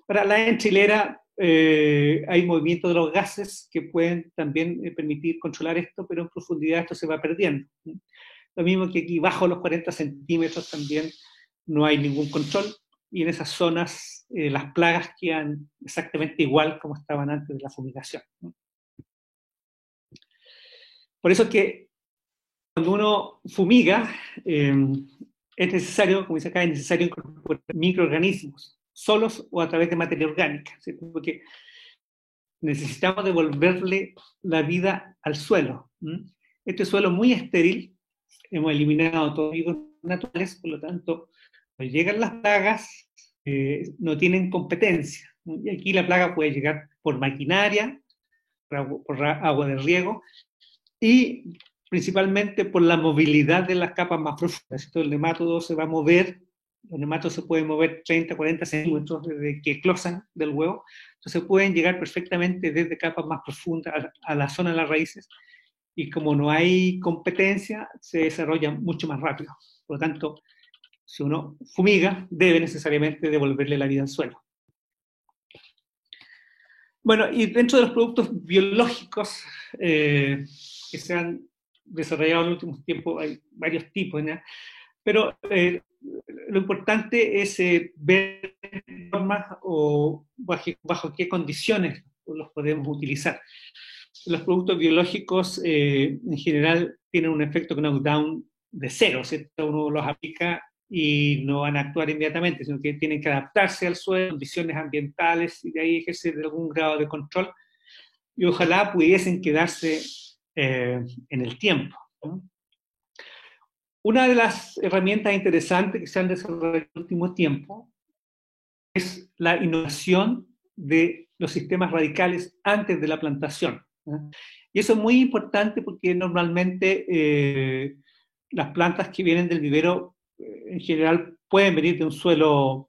Para la enchilera hay movimiento de los gases que pueden también permitir controlar esto, pero en profundidad esto se va perdiendo. Lo mismo que aquí bajo los 40 centímetros también no hay ningún control y en esas zonas las plagas quedan exactamente igual como estaban antes de la fumigación. Por eso es que cuando uno fumiga, es necesario, como dice acá, es necesario incorporar microorganismos, solos o a través de materia orgánica, ¿cierto? Porque necesitamos devolverle la vida al suelo. Este suelo muy estéril, hemos eliminado todos los virus naturales, por lo tanto, cuando llegan las plagas, no tienen competencia. Y aquí la plaga puede llegar por maquinaria, por agua de riego, y principalmente por la movilidad de las capas más profundas. Entonces, el nemátodo se va a mover, los nematodos se pueden mover 30, 40 centímetros desde que eclosan del huevo, entonces pueden llegar perfectamente desde capas más profundas a la zona de las raíces, y como no hay competencia, se desarrollan mucho más rápido. Por lo tanto, si uno fumiga, debe necesariamente devolverle la vida al suelo. Bueno, y dentro de los productos biológicos que se han desarrollado en los últimos tiempos, hay varios tipos, ¿no? Pero lo importante es ver formas o bajo qué condiciones los podemos utilizar. Los productos biológicos en general tienen un efecto knockdown de cero, ¿cierto? Uno los aplica y no van a actuar inmediatamente, sino que tienen que adaptarse al suelo, condiciones ambientales, y de ahí ejercer algún grado de control, y ojalá pudiesen quedarse en el tiempo, ¿no? Una de las herramientas interesantes que se han desarrollado en el último tiempo es la innovación de los sistemas radicales antes de la plantación, ¿no? Y eso es muy importante porque normalmente las plantas que vienen del vivero en general pueden venir de un suelo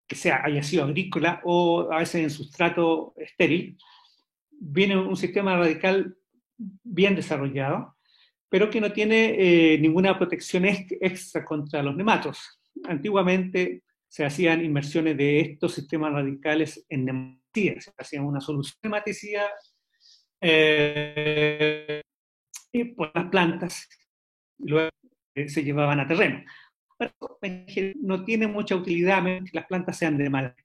que haya sido agrícola o a veces en sustrato estéril. Viene un sistema radical bien desarrollado pero que no tiene ninguna protección extra contra los nematos. Antiguamente se hacían inmersiones de estos sistemas radicales en nematicidas, se hacían una solución de nematicida por las plantas, y luego se llevaban a terreno. Pero no tiene mucha utilidad a menos que las plantas sean de mal.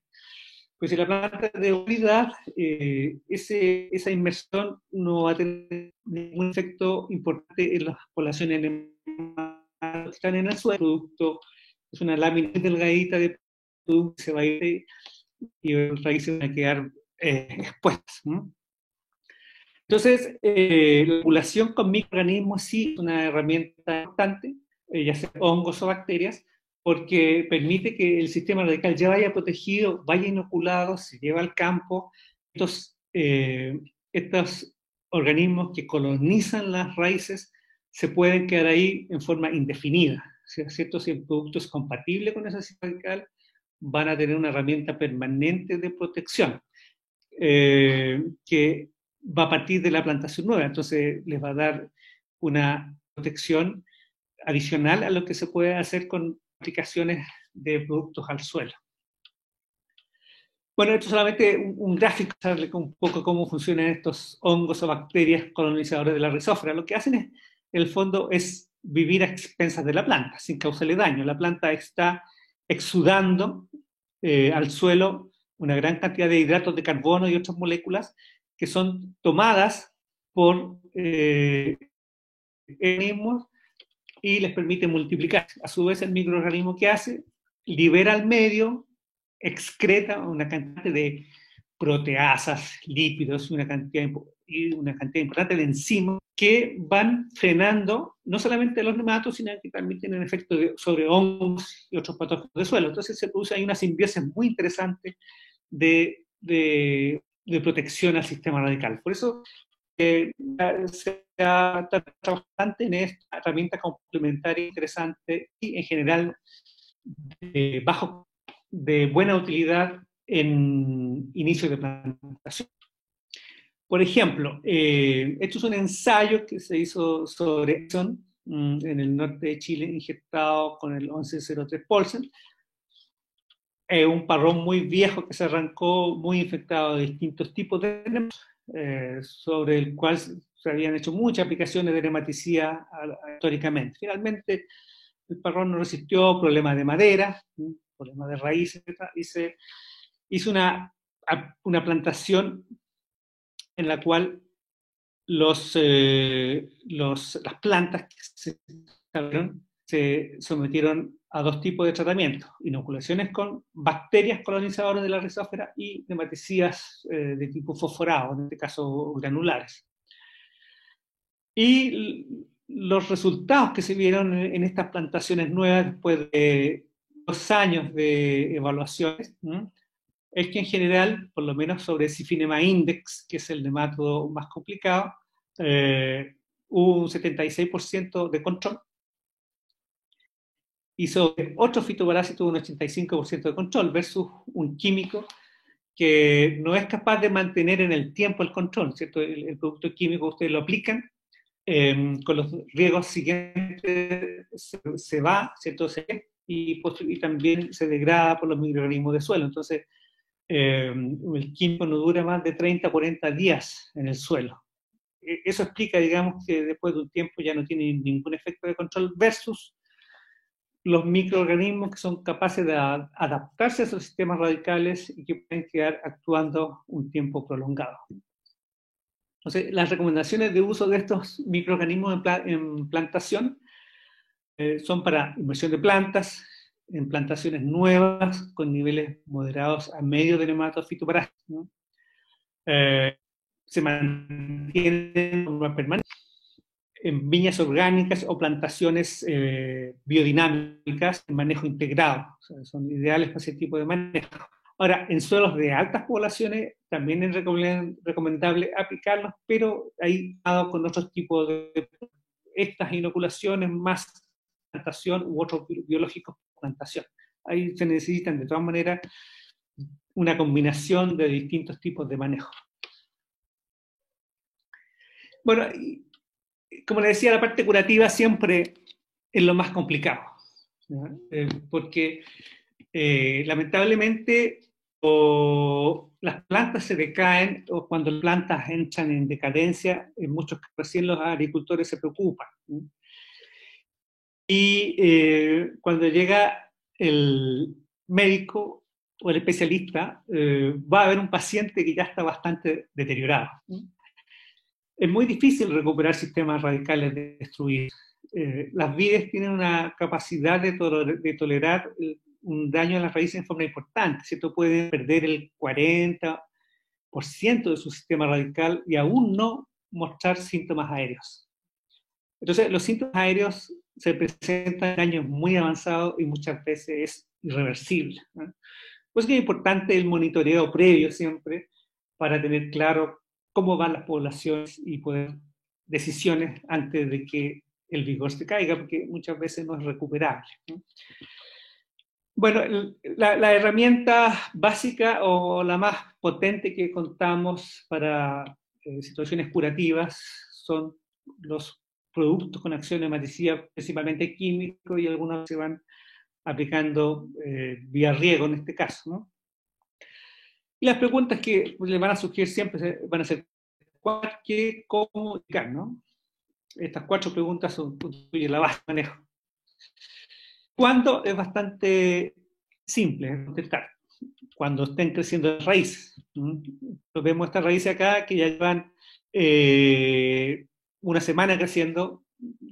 Pues si la planta es de utilidad, esa inmersión no va a tener ningún efecto importante en las poblaciones que están en el suelo. El producto es una lámina muy delgadita de producto que se va a ir y las raíces van a quedar expuestas. ¿No? Entonces, la regulación con microorganismos sí es una herramienta importante, ya sea hongos o bacterias, porque permite que el sistema radical ya vaya protegido, vaya inoculado, se lleva al campo. Estos organismos que colonizan las raíces se pueden quedar ahí en forma indefinida, ¿cierto? Si el producto es compatible con ese sistema radical, van a tener una herramienta permanente de protección. Que va a partir de la plantación nueva, entonces les va a dar una protección adicional a lo que se puede hacer con aplicaciones de productos al suelo. Bueno, esto es solamente un gráfico, darle un poco cómo funcionan estos hongos o bacterias colonizadores de la rizófora. Lo que hacen es, en el fondo, es vivir a expensas de la planta, sin causarle daño. La planta está exudando al suelo una gran cantidad de hidratos de carbono y otras moléculas que son tomadas por organismos y les permite multiplicar. A su vez, el microorganismo que hace, libera al medio, excreta una cantidad de proteasas, lípidos y una cantidad importante de enzimas que van frenando no solamente los nematos, sino que también tienen efecto sobre hongos y otros patógenos de suelo. Entonces se produce ahí una simbiosis muy interesante de protección al sistema radical. Por eso se ha trabajado bastante en esta herramienta complementaria interesante y en general de buena utilidad en inicio de plantación. Por ejemplo, esto es un ensayo que se hizo sobre Exxon en el norte de Chile, injetado con el 1103 Paulsen. Un parrón muy viejo que se arrancó muy infectado de distintos tipos de nematos, sobre el cual se habían hecho muchas aplicaciones de nematicida históricamente. Finalmente, el parrón no resistió problemas de madera, problemas de raíces, etc. Y se hizo una plantación en la cual las plantas que se sometieron a dos tipos de tratamientos: inoculaciones con bacterias colonizadoras de la rizósfera y nematicidas de tipo fosforado, en este caso granulares. Y los resultados que se vieron en estas plantaciones nuevas después de 2 años de evaluaciones, ¿no?, es que en general, por lo menos sobre Siphinema index, que es el nematodo más complicado, hubo un 76% de control, y sobre otro fitoparásito un 85% de control, versus un químico que no es capaz de mantener en el tiempo el control, ¿cierto? El producto químico ustedes lo aplican, con los riegos siguientes se va, ¿cierto? Y también se degrada por los microorganismos de suelo. Entonces, el químico no dura más de 30 a 40 días en el suelo. Eso explica, digamos, que después de un tiempo ya no tiene ningún efecto de control, versus los microorganismos que son capaces de adaptarse a esos sistemas radicales y que pueden quedar actuando un tiempo prolongado. Entonces, las recomendaciones de uso de estos microorganismos en plantación son para inversión de plantas, en plantaciones nuevas con niveles moderados a medio de nematos fitoparásitos, ¿no? Se mantienen de forma permanente en viñas orgánicas o plantaciones biodinámicas en manejo integrado. O sea, son ideales para ese tipo de manejo. Ahora, en suelos de altas poblaciones también es recomendable aplicarlos, pero ahí con otros tipos de estas inoculaciones más plantación u otros biológicos plantación. Ahí se necesitan de todas maneras una combinación de distintos tipos de manejo. Bueno, como le decía, la parte curativa siempre es lo más complicado, ¿no? Porque lamentablemente o las plantas se decaen o cuando las plantas entran en decadencia, en muchos casos recién los agricultores se preocupan, ¿no? Y cuando llega el médico o el especialista, va a haber un paciente que ya está bastante deteriorado, ¿no? Es muy difícil recuperar sistemas radicales destruidos. Las vides tienen una capacidad de tolerar un daño a las raíces en forma importante, ¿cierto? Pueden perder el 40% de su sistema radical y aún no mostrar síntomas aéreos. Entonces, los síntomas aéreos se presentan en daños muy avanzados y muchas veces es irreversible, ¿no? Pues que es importante el monitoreo previo siempre para tener claro cómo van las poblaciones y poder decisiones antes de que el vigor se caiga, porque muchas veces no es recuperable, ¿no? Bueno, la herramienta básica o la más potente que contamos para situaciones curativas son los productos con acción hematicidas, principalmente químicos, y algunos se van aplicando vía riego en este caso, ¿no? Y las preguntas que le van a surgir siempre van a ser qué, cómo y qué, ¿no? Estas 4 preguntas constituyen la base de manejo. ¿Cuándo? Es bastante simple contestar. Cuando estén creciendo las raíces. Vemos estas raíces acá que ya llevan una semana creciendo,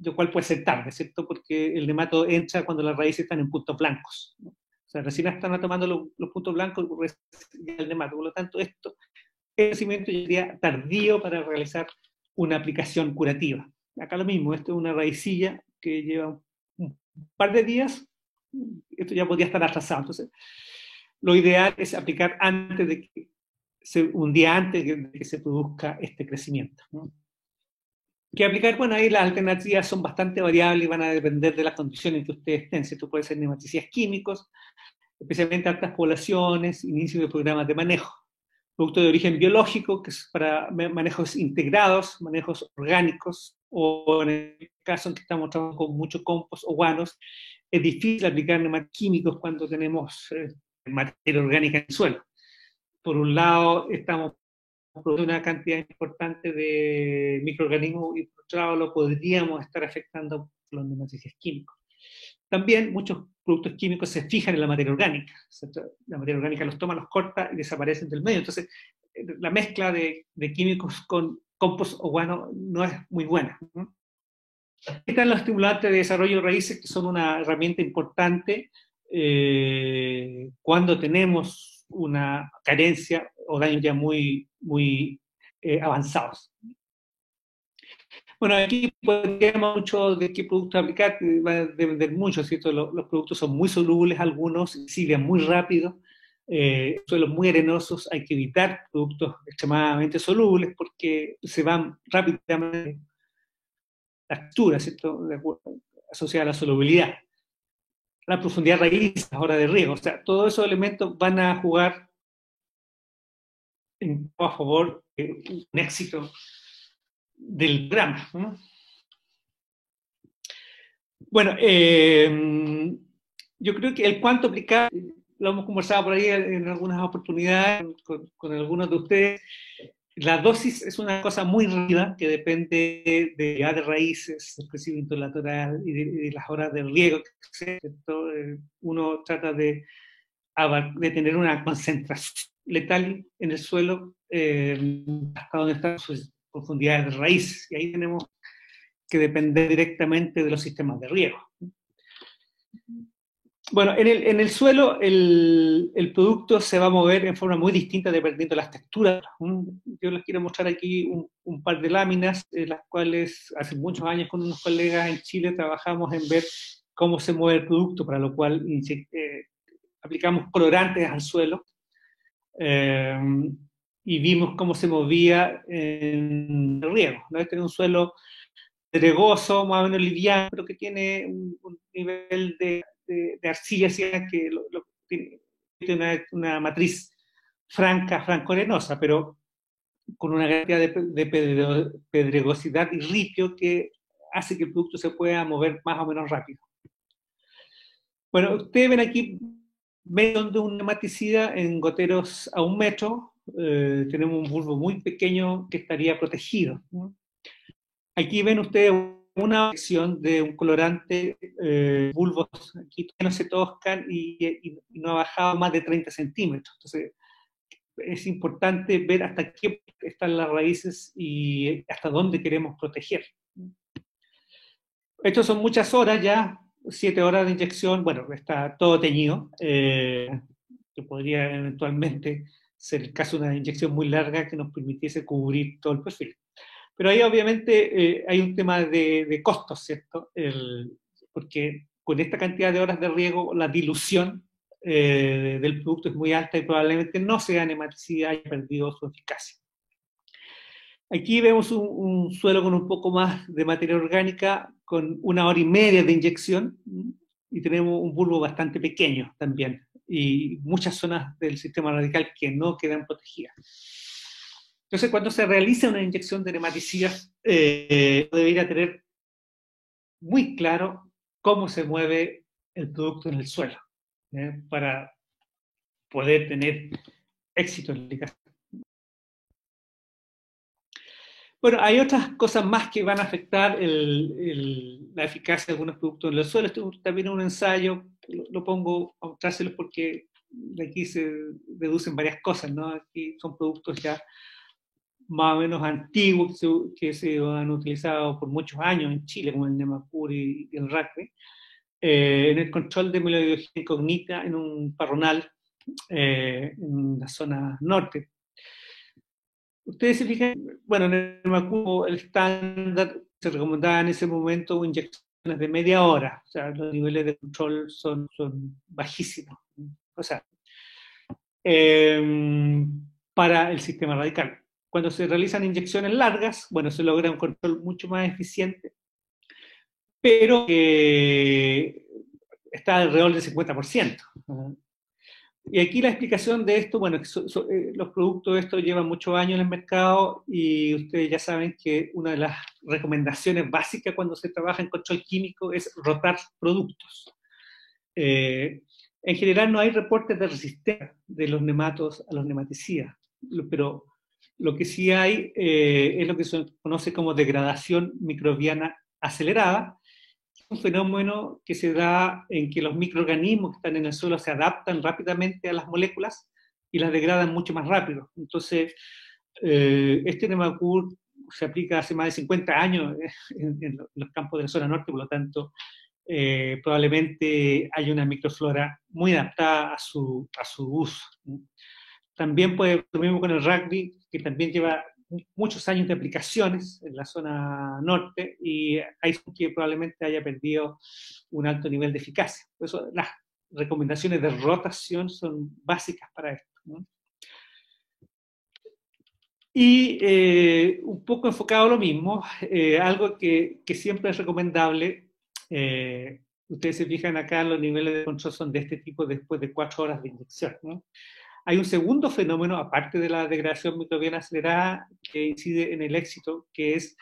lo cual puede ser tarde, ¿cierto? Porque el nemato entra cuando las raíces están en puntos blancos, ¿no? O sea, recién están tomando los puntos blancos el nemato. Por lo tanto, esto el crecimiento sería tardío para realizar una aplicación curativa. Acá lo mismo, esto es una raicilla que lleva un par de días, esto ya podría estar atrasado. Entonces, lo ideal es aplicar antes de que un día antes de que se produzca este crecimiento, ¿no? ¿Qué aplicar? Bueno, ahí las alternativas son bastante variables y van a depender de las condiciones en que ustedes estén. Esto puede ser nematicidas químicos, especialmente altas poblaciones, inicio de programas de manejo. Producto de origen biológico, que es para manejos integrados, manejos orgánicos, o en el caso en que estamos trabajando con muchos compost o guanos, es difícil aplicar químicos cuando tenemos materia orgánica en el suelo. Por un lado, estamos produciendo una cantidad importante de microorganismos y por otro lado lo podríamos estar afectando los nematócidos químicos. También muchos productos químicos se fijan en la materia orgánica. La materia orgánica los toma, los corta y desaparecen del medio. Entonces, la mezcla de químicos con compost o guano no es muy buena, ¿no? Están los estimulantes de desarrollo de raíces, que son una herramienta importante cuando tenemos una carencia o daños ya muy, muy avanzados. Bueno, aquí podríamos mucho de qué producto aplicar, va a depender mucho, ¿cierto? Los productos son muy solubles, algunos sirven muy rápido, suelos muy arenosos, hay que evitar productos extremadamente solubles porque se van rápidamente la textura, ¿cierto? Asociada a la solubilidad. La profundidad de raíz, la hora de riego, o sea, todos esos elementos van a jugar a favor de un éxito del programa, ¿no? Bueno, yo creo que el cuánto aplicar, lo hemos conversado por ahí en algunas oportunidades con algunos de ustedes. La dosis es una cosa muy rápida que depende de la de raíces, del crecimiento lateral y de las horas de riego. Uno trata de tener una concentración letal en el suelo hasta donde están sus profundidades de raíz. Y ahí tenemos que depender directamente de los sistemas de riego. Bueno, en el suelo el producto se va a mover en forma muy distinta dependiendo de las texturas. Yo les quiero mostrar aquí un par de láminas, las cuales hace muchos años con unos colegas en Chile trabajamos en ver cómo se mueve el producto, para lo cual aplicamos colorantes al suelo y vimos cómo se movía en el riego, ¿no? Este es un suelo pedregoso, más o menos liviano, pero que tiene un nivel de arcilla que tiene una matriz franco-arenosa, pero con una cantidad de pedregosidad y ripio que hace que el producto se pueda mover más o menos rápido. Bueno, ustedes ven aquí medio de un nematicida en goteros a 1 metro. Tenemos un bulbo muy pequeño que estaría protegido, ¿no? Aquí ven ustedes una sección de un colorante, bulbos aquí que no se toscan y no ha bajado más de 30 centímetros. Entonces, es importante ver hasta qué están las raíces y hasta dónde queremos proteger. Estos son muchas horas ya, 7 horas de inyección, bueno, está todo teñido, que podría eventualmente ser el caso de una inyección muy larga que nos permitiese cubrir todo el perfil. Pero ahí obviamente hay un tema de costos, ¿cierto? Porque con esta cantidad de horas de riego, la dilución del producto es muy alta y probablemente no sea nematicida y haya perdido su eficacia. Aquí vemos un suelo con un poco más de materia orgánica, con 1 hora y media de inyección, y tenemos un bulbo bastante pequeño también, y muchas zonas del sistema radical que no quedan protegidas. Entonces, cuando se realiza una inyección de nematicidas, debería tener muy claro cómo se mueve el producto en el suelo, para poder tener éxito en la aplicación. Bueno, hay otras cosas más que van a afectar la eficacia de algunos productos en el suelo. Esto también es un ensayo, lo pongo a mostrárselos porque de aquí se deducen varias cosas, ¿no? Aquí son productos ya más o menos antiguos que se han utilizado por muchos años en Chile, como el Nemacur y el Racme, en el control de melodioxina incognita en un parronal en la zona norte. Ustedes se fijan, bueno, en el Nemacur el estándar se recomendaba en ese momento inyecciones de media hora, o sea, los niveles de control son bajísimos. O sea, para el sistema radical. Cuando se realizan inyecciones largas, bueno, se logra un control mucho más eficiente, pero está alrededor del 50%. Y aquí la explicación de esto, bueno, los productos de esto llevan muchos años en el mercado y ustedes ya saben que una de las recomendaciones básicas cuando se trabaja en control químico es rotar productos. En general no hay reportes de resistencia de los nematos a los nematicidas, pero lo que sí hay es lo que se conoce como degradación microbiana acelerada, un fenómeno que se da en que los microorganismos que están en el suelo se adaptan rápidamente a las moléculas y las degradan mucho más rápido. Entonces, este Nemacur se aplica hace más de 50 años en los campos de la zona norte, por lo tanto, probablemente hay una microflora muy adaptada a su uso. También puede lo mismo con el rugby, que también lleva muchos años de aplicaciones en la zona norte y ahí que probablemente haya perdido un alto nivel de eficacia. Por eso las recomendaciones de rotación son básicas para esto, ¿no? Y un poco enfocado a lo mismo, algo que siempre es recomendable, ustedes se fijan acá, los niveles de control son de este tipo después de 4 horas de inyección, ¿no? Hay un segundo fenómeno, aparte de la degradación microbiana acelerada, que incide en el éxito, que es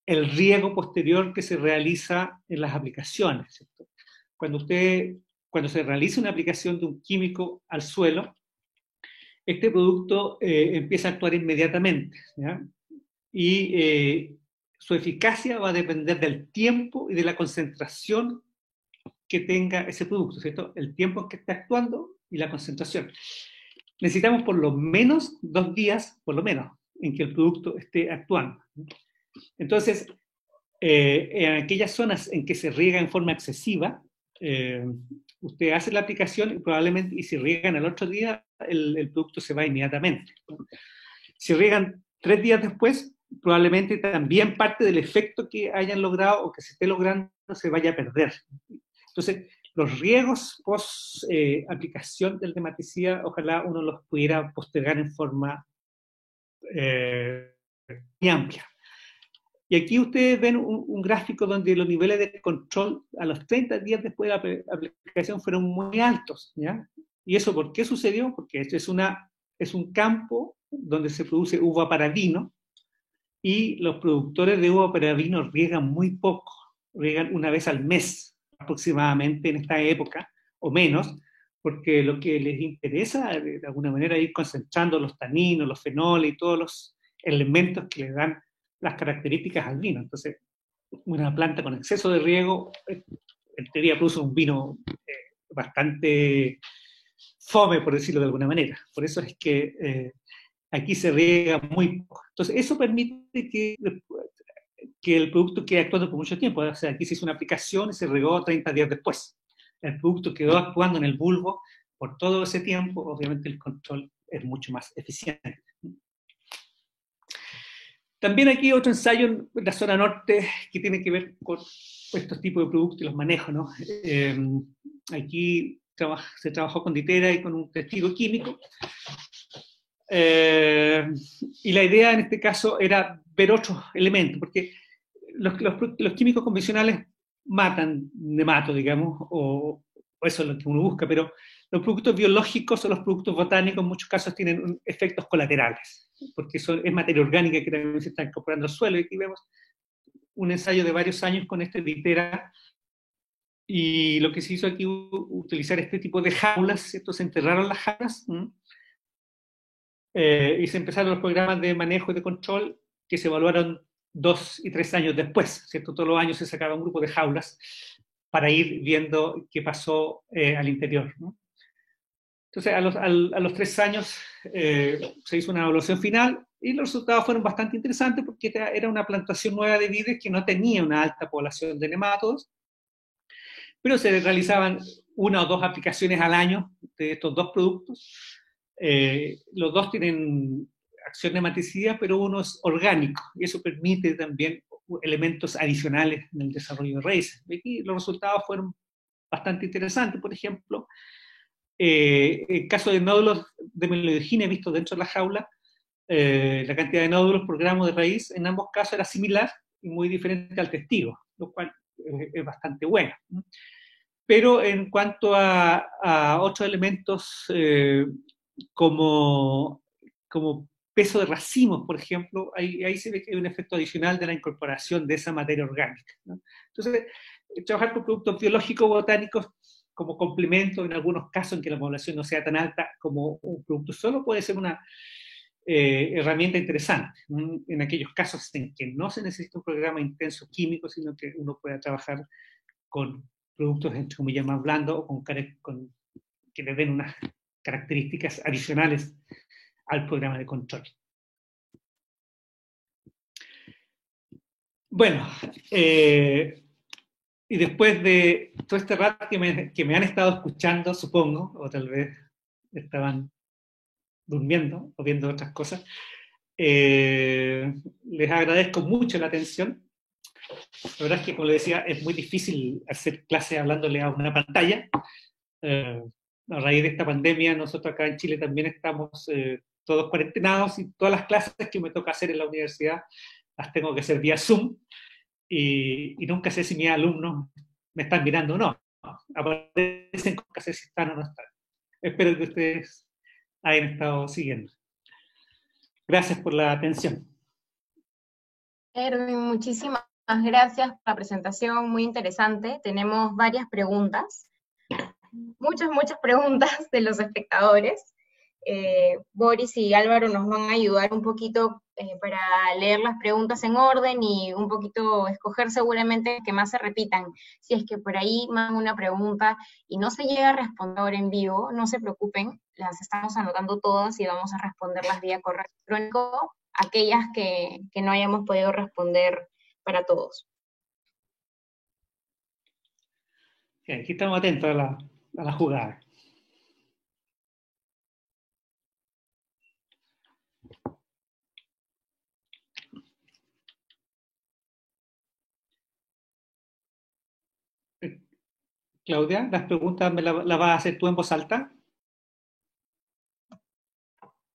el riego posterior que se realiza en las aplicaciones, ¿cierto? Cuando se realiza una aplicación de un químico al suelo, este producto empieza a actuar inmediatamente, ¿ya? Y su eficacia va a depender del tiempo y de la concentración que tenga ese producto, ¿cierto? El tiempo en que está actuando y la concentración. Necesitamos por lo menos 2 días, por lo menos, en que el producto esté actuando. Entonces, en aquellas zonas en que se riega en forma excesiva, usted hace la aplicación y probablemente, y si riegan al otro día, el producto se va inmediatamente. Si riegan 3 días después, probablemente también parte del efecto que hayan logrado o que se esté logrando se vaya a perder. Entonces, los riegos post aplicación del nematicida, ojalá uno los pudiera postergar en forma muy amplia. Y aquí ustedes ven un gráfico donde los niveles de control a los 30 días después de la aplicación fueron muy altos, ¿ya? ¿Y eso por qué sucedió? Porque esto es una es un campo donde se produce uva para vino, y los productores de uva para vino riegan muy poco, riegan una vez al mes aproximadamente en esta época, o menos, porque lo que les interesa de alguna manera es ir concentrando los taninos, los fenoles y todos los elementos que le dan las características al vino. Entonces, una planta con exceso de riego, en teoría produce un vino bastante fome, por decirlo de alguna manera. Por eso es que aquí se riega muy poco. Entonces, eso permite que el producto quede actuando por mucho tiempo. O sea, aquí se hizo una aplicación y se regó 30 días después. El producto quedó actuando en el bulbo por todo ese tiempo. Obviamente el control es mucho más eficiente. También aquí otro ensayo en la zona norte que tiene que ver con estos tipos de productos y los manejos, ¿no? Aquí se trabajó con ditera y con un testigo químico. Y la idea en este caso era ver otros elementos, porque los químicos convencionales matan nematos, digamos, o eso es lo que uno busca, pero los productos biológicos o los productos botánicos en muchos casos tienen efectos colaterales, porque es materia orgánica que también se está incorporando al suelo, y aquí vemos un ensayo de varios años con este litera, y lo que se hizo aquí utilizar este tipo de jaulas, ¿cierto? Se enterraron las jaulas, y se empezaron los programas de manejo y de control que se evaluaron 2 y 3 años después, ¿cierto? Todos los años se sacaba un grupo de jaulas para ir viendo qué pasó al interior, ¿no? Entonces, a los 3 años se hizo una evaluación final y los resultados fueron bastante interesantes porque era una plantación nueva de vides que no tenía una alta población de nematodos, pero se realizaban 1 o 2 aplicaciones al año de estos 2 productos. Los 2 tienen acción nematicida, pero uno es orgánico, y eso permite también elementos adicionales en el desarrollo de raíces. Y los resultados fueron bastante interesantes. Por ejemplo, el caso de nódulos de melodegina vistos dentro de la jaula, la cantidad de nódulos por gramo de raíz en ambos casos era similar y muy diferente al testigo, lo cual es bastante bueno. Pero en cuanto a otros elementos como peso de racimos, por ejemplo, ahí se ve que hay un efecto adicional de la incorporación de esa materia orgánica, ¿no? Entonces, trabajar con productos biológicos botánicos como complemento, en algunos casos en que la población no sea tan alta como un producto solo, puede ser una herramienta interesante, en aquellos casos en que no se necesita un programa intenso químico, sino que uno pueda trabajar con productos, entre comillas, más blandos o que le den unas características adicionales al programa de control. Bueno, y después de todo este rato que me han estado escuchando, supongo, o tal vez estaban durmiendo o viendo otras cosas, les agradezco mucho la atención. La verdad es que, como les decía, es muy difícil hacer clases hablándole a una pantalla. A raíz de esta pandemia, nosotros acá en Chile también estamos todos cuarentenados, y todas las clases que me toca hacer en la universidad las tengo que hacer vía Zoom, y nunca sé si mis alumnos me están mirando o no. Aparecen, nunca sé si están o no están. Espero que ustedes hayan estado siguiendo. Gracias por la atención. Erwin, muchísimas gracias por la presentación, muy interesante. Tenemos varias preguntas, muchas preguntas de los espectadores. Boris y Álvaro nos van a ayudar un poquito para leer las preguntas en orden y un poquito escoger seguramente que más se repitan. Si es que por ahí mandan una pregunta y no se llega a responder en vivo, no se preocupen, las estamos anotando todas y vamos a responderlas vía correo electrónico, aquellas que no hayamos podido responder para todos. Bien, aquí estamos atentos a la jugada. Claudia, las preguntas las vas a hacer tú en voz alta.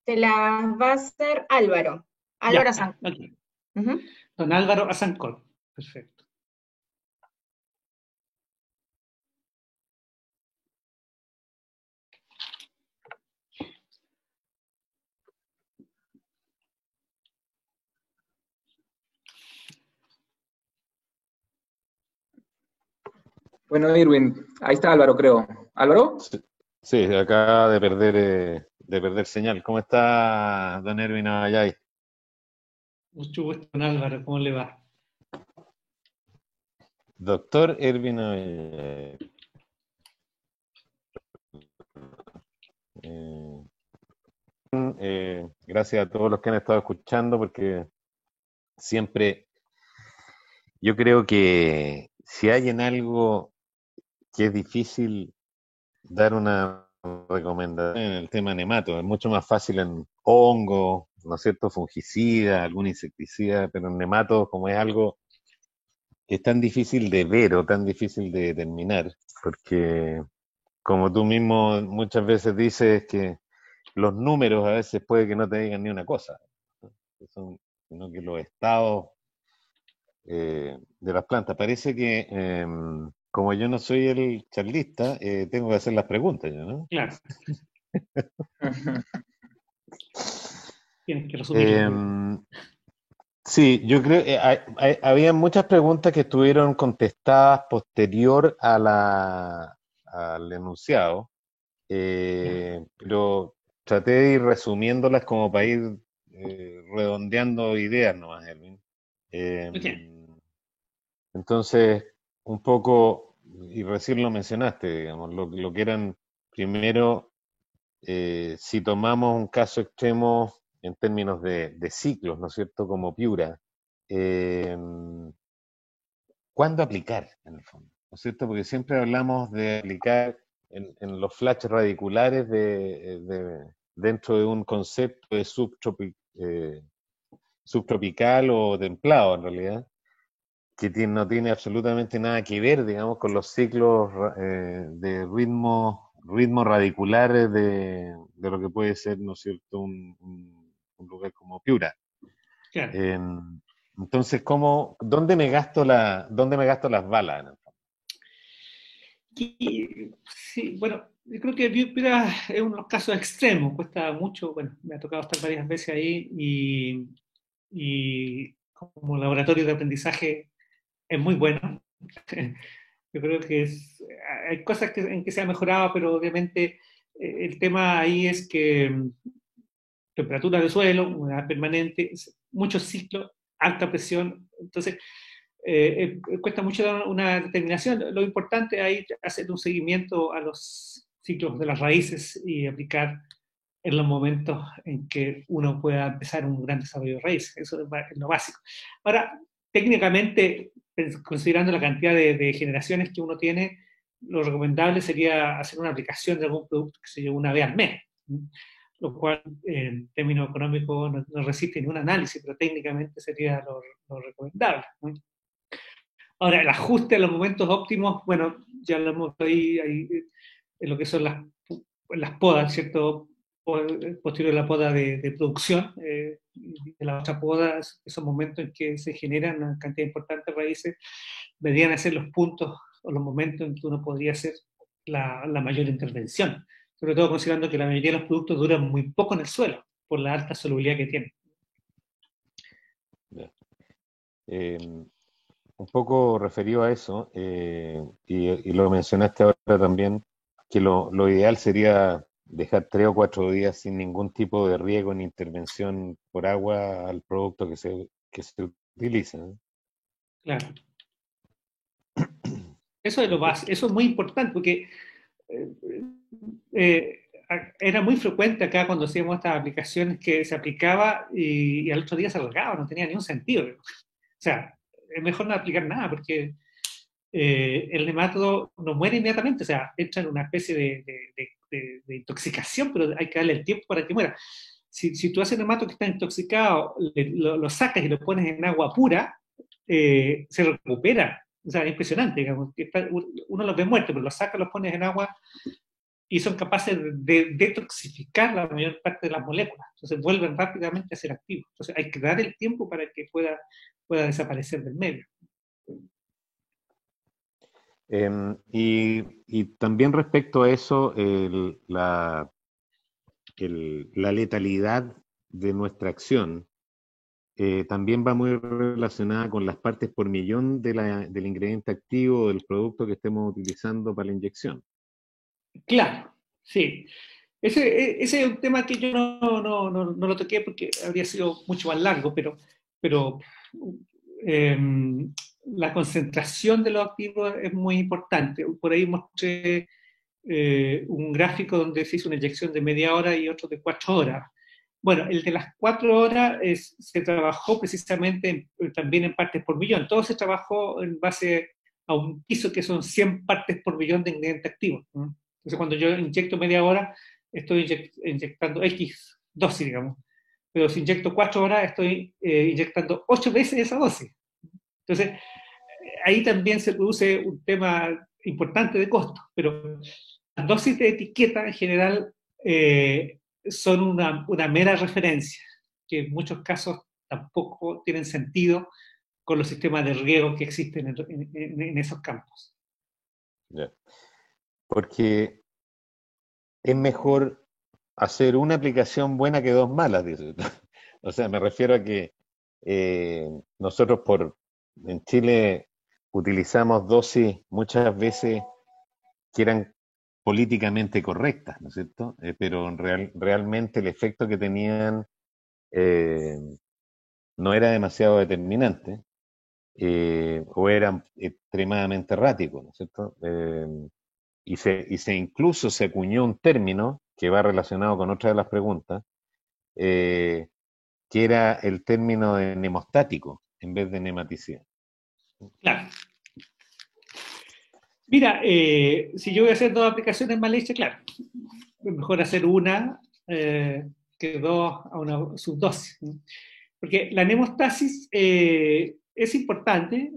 Te las va a hacer Álvaro. Álvaro Ya, Azancón. okay. Don Álvaro Azancón. Perfecto. Bueno, Irwin, ahí está Álvaro, creo. ¿Álvaro? Sí, sí, acaba de perder señal. ¿Cómo está, don Erwin Ayay? Mucho gusto, don Álvaro, ¿cómo le va? Doctor Erwin Ayay. Eh, Gracias a todos los que han estado escuchando, porque siempre yo creo que si hay en algo que es difícil dar una recomendación en el tema nemato, es mucho más fácil en hongo, ¿no es cierto? Fungicida, algún insecticida, pero en nemato, como es algo que es tan difícil de ver o tan difícil de determinar, porque como tú mismo muchas veces dices que los números a veces puede que no te digan ni una cosa, ¿no? Sino que los estados de las plantas. Parece que como yo no soy el charlista, tengo que hacer las preguntas yo, ¿no? Claro, tienes que resumirlo. Em, sí, yo creo que había muchas preguntas que estuvieron contestadas posterior a al enunciado, pero traté de ir resumiéndolas como para ir redondeando ideas nomás, Elvin. Ok. Entonces, un poco, y recién lo mencionaste, digamos, lo que eran primero, si tomamos un caso extremo en términos de ciclos, ¿no es cierto? Como Piura, eh, ¿cuándo aplicar en el fondo? ¿No es cierto? Porque siempre hablamos de aplicar en los flashes radiculares dentro de un concepto de subtropical o templado en realidad, que no tiene absolutamente nada que ver, digamos, con los ciclos de ritmos radiculares de lo que puede ser, ¿no es cierto?, un lugar como Piura. Claro. Entonces, ¿dónde me gasto las balas en el fondo? Sí, bueno, yo creo que Viupira es uno de los casos extremos, cuesta mucho, bueno, me ha tocado estar varias veces ahí y como laboratorio de aprendizaje es muy bueno. Yo creo que hay cosas en que se ha mejorado, pero obviamente el tema ahí es que temperatura de suelo, humedad permanente, muchos ciclos, alta presión, entonces cuesta mucho dar una determinación. Lo importante ahí es hacer un seguimiento a los ciclos de las raíces y aplicar en los momentos en que uno pueda empezar un gran desarrollo de raíces. Eso es lo básico. Ahora, técnicamente, considerando la cantidad de generaciones que uno tiene, lo recomendable sería hacer una aplicación de algún producto que se lleve una vez al mes, lo cual en términos económicos no resiste ni un análisis, pero técnicamente sería lo recomendable, ¿no? Ahora, el ajuste a los momentos óptimos, bueno, ya lo hemos ahí en lo que son las podas, ¿cierto? Posterior a la poda de producción, de la otra poda, esos momentos en que se generan una cantidad importante de raíces, deberían ser los puntos o los momentos en que uno podría hacer la mayor intervención, sobre todo considerando que la mayoría de los productos duran muy poco en el suelo, por la alta solubilidad que tienen. Ya. Un poco referido a eso, y lo mencionaste ahora también, que lo ideal sería dejar 3 o 4 días sin ningún tipo de riego ni intervención por agua al producto que se utiliza, ¿no? Claro. Eso es lo básico, eso es muy importante, porque eh, eh, era muy frecuente acá cuando hacíamos estas aplicaciones que se aplicaba y al otro día se alargaba, no tenía ningún sentido. O sea, es mejor no aplicar nada porque el nematodo no muere inmediatamente, o sea, entra en una especie de intoxicación, pero hay que darle el tiempo para que muera. Si tú haces nemato que está intoxicado, lo sacas y lo pones en agua pura, se recupera. O sea, es impresionante, digamos. Uno los ve muertos, pero los sacas, los pones en agua y son capaces de detoxificar la mayor parte de las moléculas. Entonces vuelven rápidamente a ser activos. Entonces hay que dar el tiempo para que pueda desaparecer del medio. Y también respecto a eso, la letalidad de nuestra acción, también va muy relacionada con las partes por millón del ingrediente activo del producto que estemos utilizando para la inyección. Claro, sí. Ese es un tema que yo no lo toqué porque habría sido mucho más largo, pero eh, la concentración de los activos es muy importante. Por ahí mostré un gráfico donde se hizo una inyección de media hora y otro de 4 horas. Bueno, el de las 4 horas se trabajó precisamente también en partes por millón. Todo se trabajó en base a un piso que son 100 partes por millón de ingrediente activo, ¿no? Entonces, cuando yo inyecto media hora, estoy inyectando X dosis, digamos. Pero si inyecto 4 horas, estoy inyectando 8 veces esa dosis. Entonces, ahí también se produce un tema importante de costo, pero las dosis de etiqueta en general son una mera referencia, que en muchos casos tampoco tienen sentido con los sistemas de riego que existen en esos campos. Ya. Porque es mejor hacer una aplicación buena que dos malas, dice. O sea, me refiero a que nosotros en Chile utilizamos dosis muchas veces que eran políticamente correctas, ¿no es cierto? Pero realmente el efecto que tenían eh, no era demasiado determinante, o era extremadamente errático, ¿no es cierto? Y incluso se acuñó un término que va relacionado con otra de las preguntas, eh, que era el término de nemostático en vez de nematicida. Claro. Mira, si yo voy a hacer 2 aplicaciones mal hechas, claro, es mejor hacer una que dos a una subdosis, ¿no? Porque la nemostasis es importante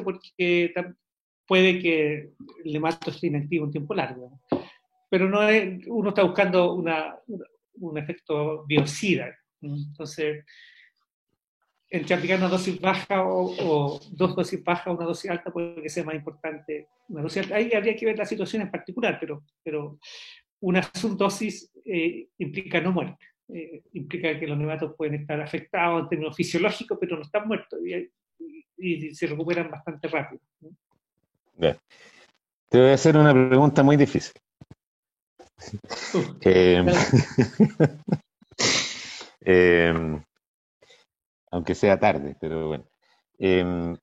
porque puede que el nemato esté inactivo un tiempo largo, ¿no? Pero no es, uno está buscando un efecto biocida, ¿no? Entonces, entre aplicar una dosis baja o 2 dosis bajas o una dosis alta puede que sea más importante una dosis alta. Ahí habría que ver la situación en particular, pero una subdosis implica no muerte. Implica que los nematos pueden estar afectados en términos fisiológicos, pero no están muertos y se recuperan bastante rápido, ¿no? Bien. Te voy a hacer una pregunta muy difícil. Eh, eh, aunque sea tarde, pero bueno. Eh,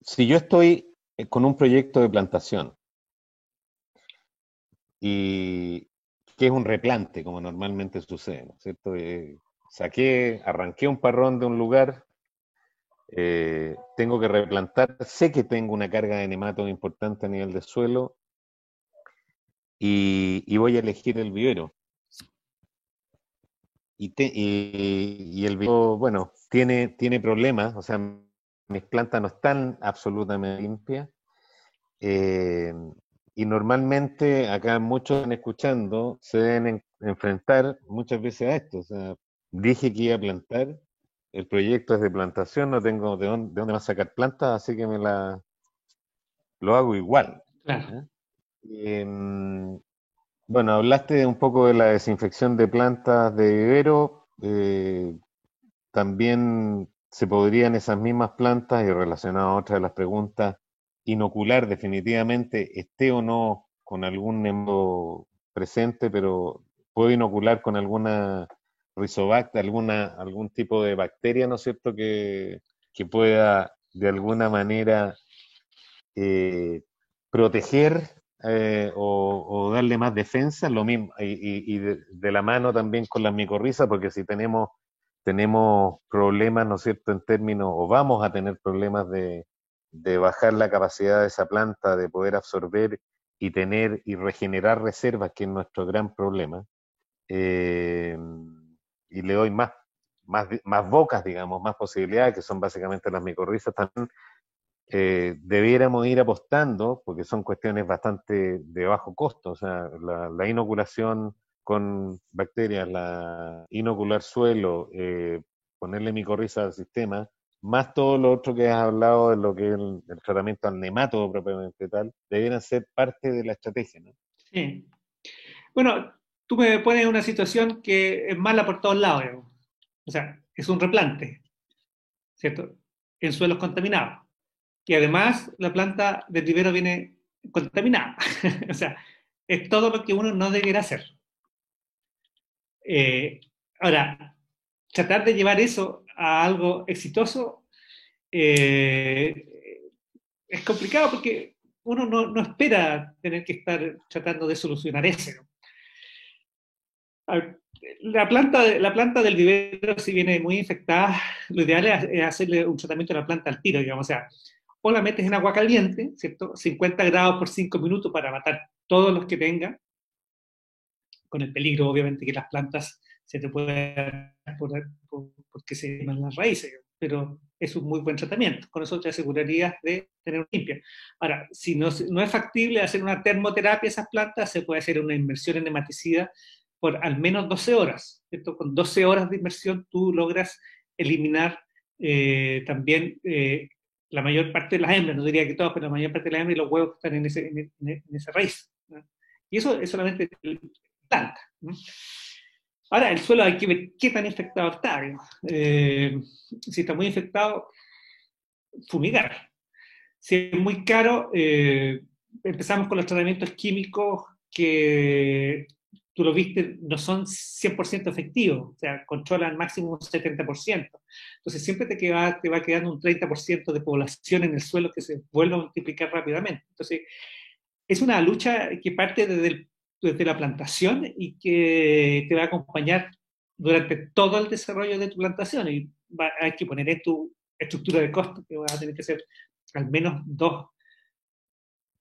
si yo estoy con un proyecto de plantación y que es un replante, como normalmente sucede, ¿no es cierto? Arranqué un parrón de un lugar, tengo que replantar, sé que tengo una carga de nematos importante a nivel de suelo y voy a elegir el vivero. Y el vivero, bueno, tiene problemas, o sea, mis plantas no están absolutamente limpias. Eh, y normalmente acá muchos están escuchando, se deben enfrentar muchas veces a esto. O sea, dije que iba a plantar, el proyecto es de plantación, no tengo de dónde más sacar plantas, así que lo hago igual. Claro. ¿Eh? Bueno, hablaste un poco de la desinfección de plantas de vivero. También se podrían esas mismas plantas, y relacionado a otra de las preguntas, inocular definitivamente, esté o no con algún nematode presente, pero puedo inocular con alguna Rizobacter, algún tipo de bacteria, ¿no es cierto?, que pueda de alguna manera eh, proteger, o darle más defensa, lo mismo, y de la mano también con las micorrizas, porque si tenemos problemas, ¿no es cierto?, en términos, o vamos a tener problemas de bajar la capacidad de esa planta, de poder absorber y tener y regenerar reservas, que es nuestro gran problema. eh, y le doy más bocas, digamos, más posibilidades, que son básicamente las micorrizas también. Debiéramos ir apostando, porque son cuestiones bastante de bajo costo, o sea, la inoculación con bacterias, la inocular suelo, ponerle micorriza al sistema, más todo lo otro que has hablado de lo que es el tratamiento al nemátodo propiamente tal, debieran ser parte de la estrategia, ¿no? Sí. Bueno, tú me pones en una situación que es mala por todos lados, digamos. O sea, es un replante, ¿cierto? En suelos contaminados. Y además la planta del vivero viene contaminada. O sea, es todo lo que uno no debería hacer. Eh, Ahora, tratar de llevar eso a algo exitoso es complicado porque uno no espera tener que estar tratando de solucionar eso. La planta del vivero, si viene muy infectada, lo ideal es hacerle un tratamiento a la planta al tiro, digamos. O sea, o la metes en agua caliente, ¿cierto? 50 grados por 5 minutos para matar todos los que tenga, con el peligro, obviamente, que las plantas se te pueden porque se queman las raíces, pero es un muy buen tratamiento. Con eso te asegurarías de tener limpia. Ahora, si no es factible hacer una termoterapia a esas plantas, se puede hacer una inmersión en nematicida por al menos 12 horas. ¿Cierto? Con 12 horas de inmersión tú logras eliminar también la mayor parte de las hembras, no diría que todas, pero la mayor parte de las hembras y los huevos que están en esa raíz, ¿no? Y eso es solamente planta, ¿no? Ahora, el suelo hay que ver qué tan infectado está. Si está muy infectado, fumigar. Si es muy caro, empezamos con los tratamientos químicos que, tú lo viste, no son 100% efectivos, o sea, controlan máximo un 70%. Entonces siempre te va quedando un 30% de población en el suelo que se vuelve a multiplicar rápidamente. Entonces, es una lucha que parte desde la plantación y que te va a acompañar durante todo el desarrollo de tu plantación. Y hay que poner en tu estructura de costos que vas a tener que hacer al menos 2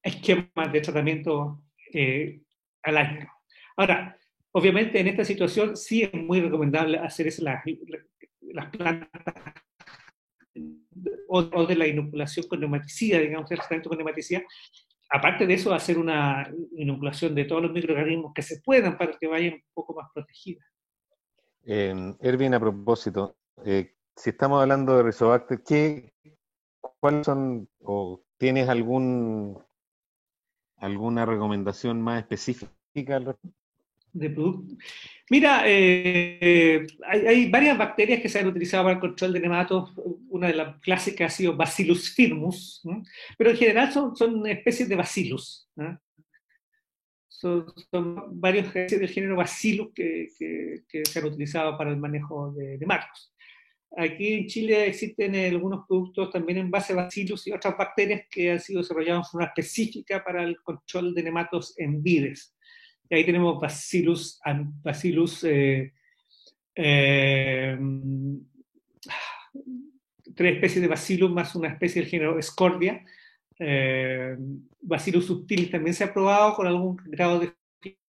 esquemas de tratamiento al año. Ahora, obviamente en esta situación sí es muy recomendable hacer eso, las plantas o de la inoculación con nematicida, digamos, el tratamiento con nematicida. Aparte de eso, hacer una inoculación de todos los microorganismos que se puedan para que vayan un poco más protegidas. Erwin, a propósito, si estamos hablando de Rizobacter, ¿cuáles son, o tienes alguna recomendación más específica al respecto? De producto. Mira, hay varias bacterias que se han utilizado para el control de nematos. Una de las clásicas ha sido Bacillus firmus, ¿no? Pero en general son especies de Bacillus, ¿no? Son varios especies del género Bacillus que se han utilizado para el manejo de nematos. Aquí en Chile existen algunos productos también en base a Bacillus y otras bacterias que han sido desarrollados de forma específica para el control de nematos en vides. Y ahí tenemos Bacillus eh, 3 especies de Bacillus más una especie del género Scordia. Bacillus subtilis también se ha probado con algún grado de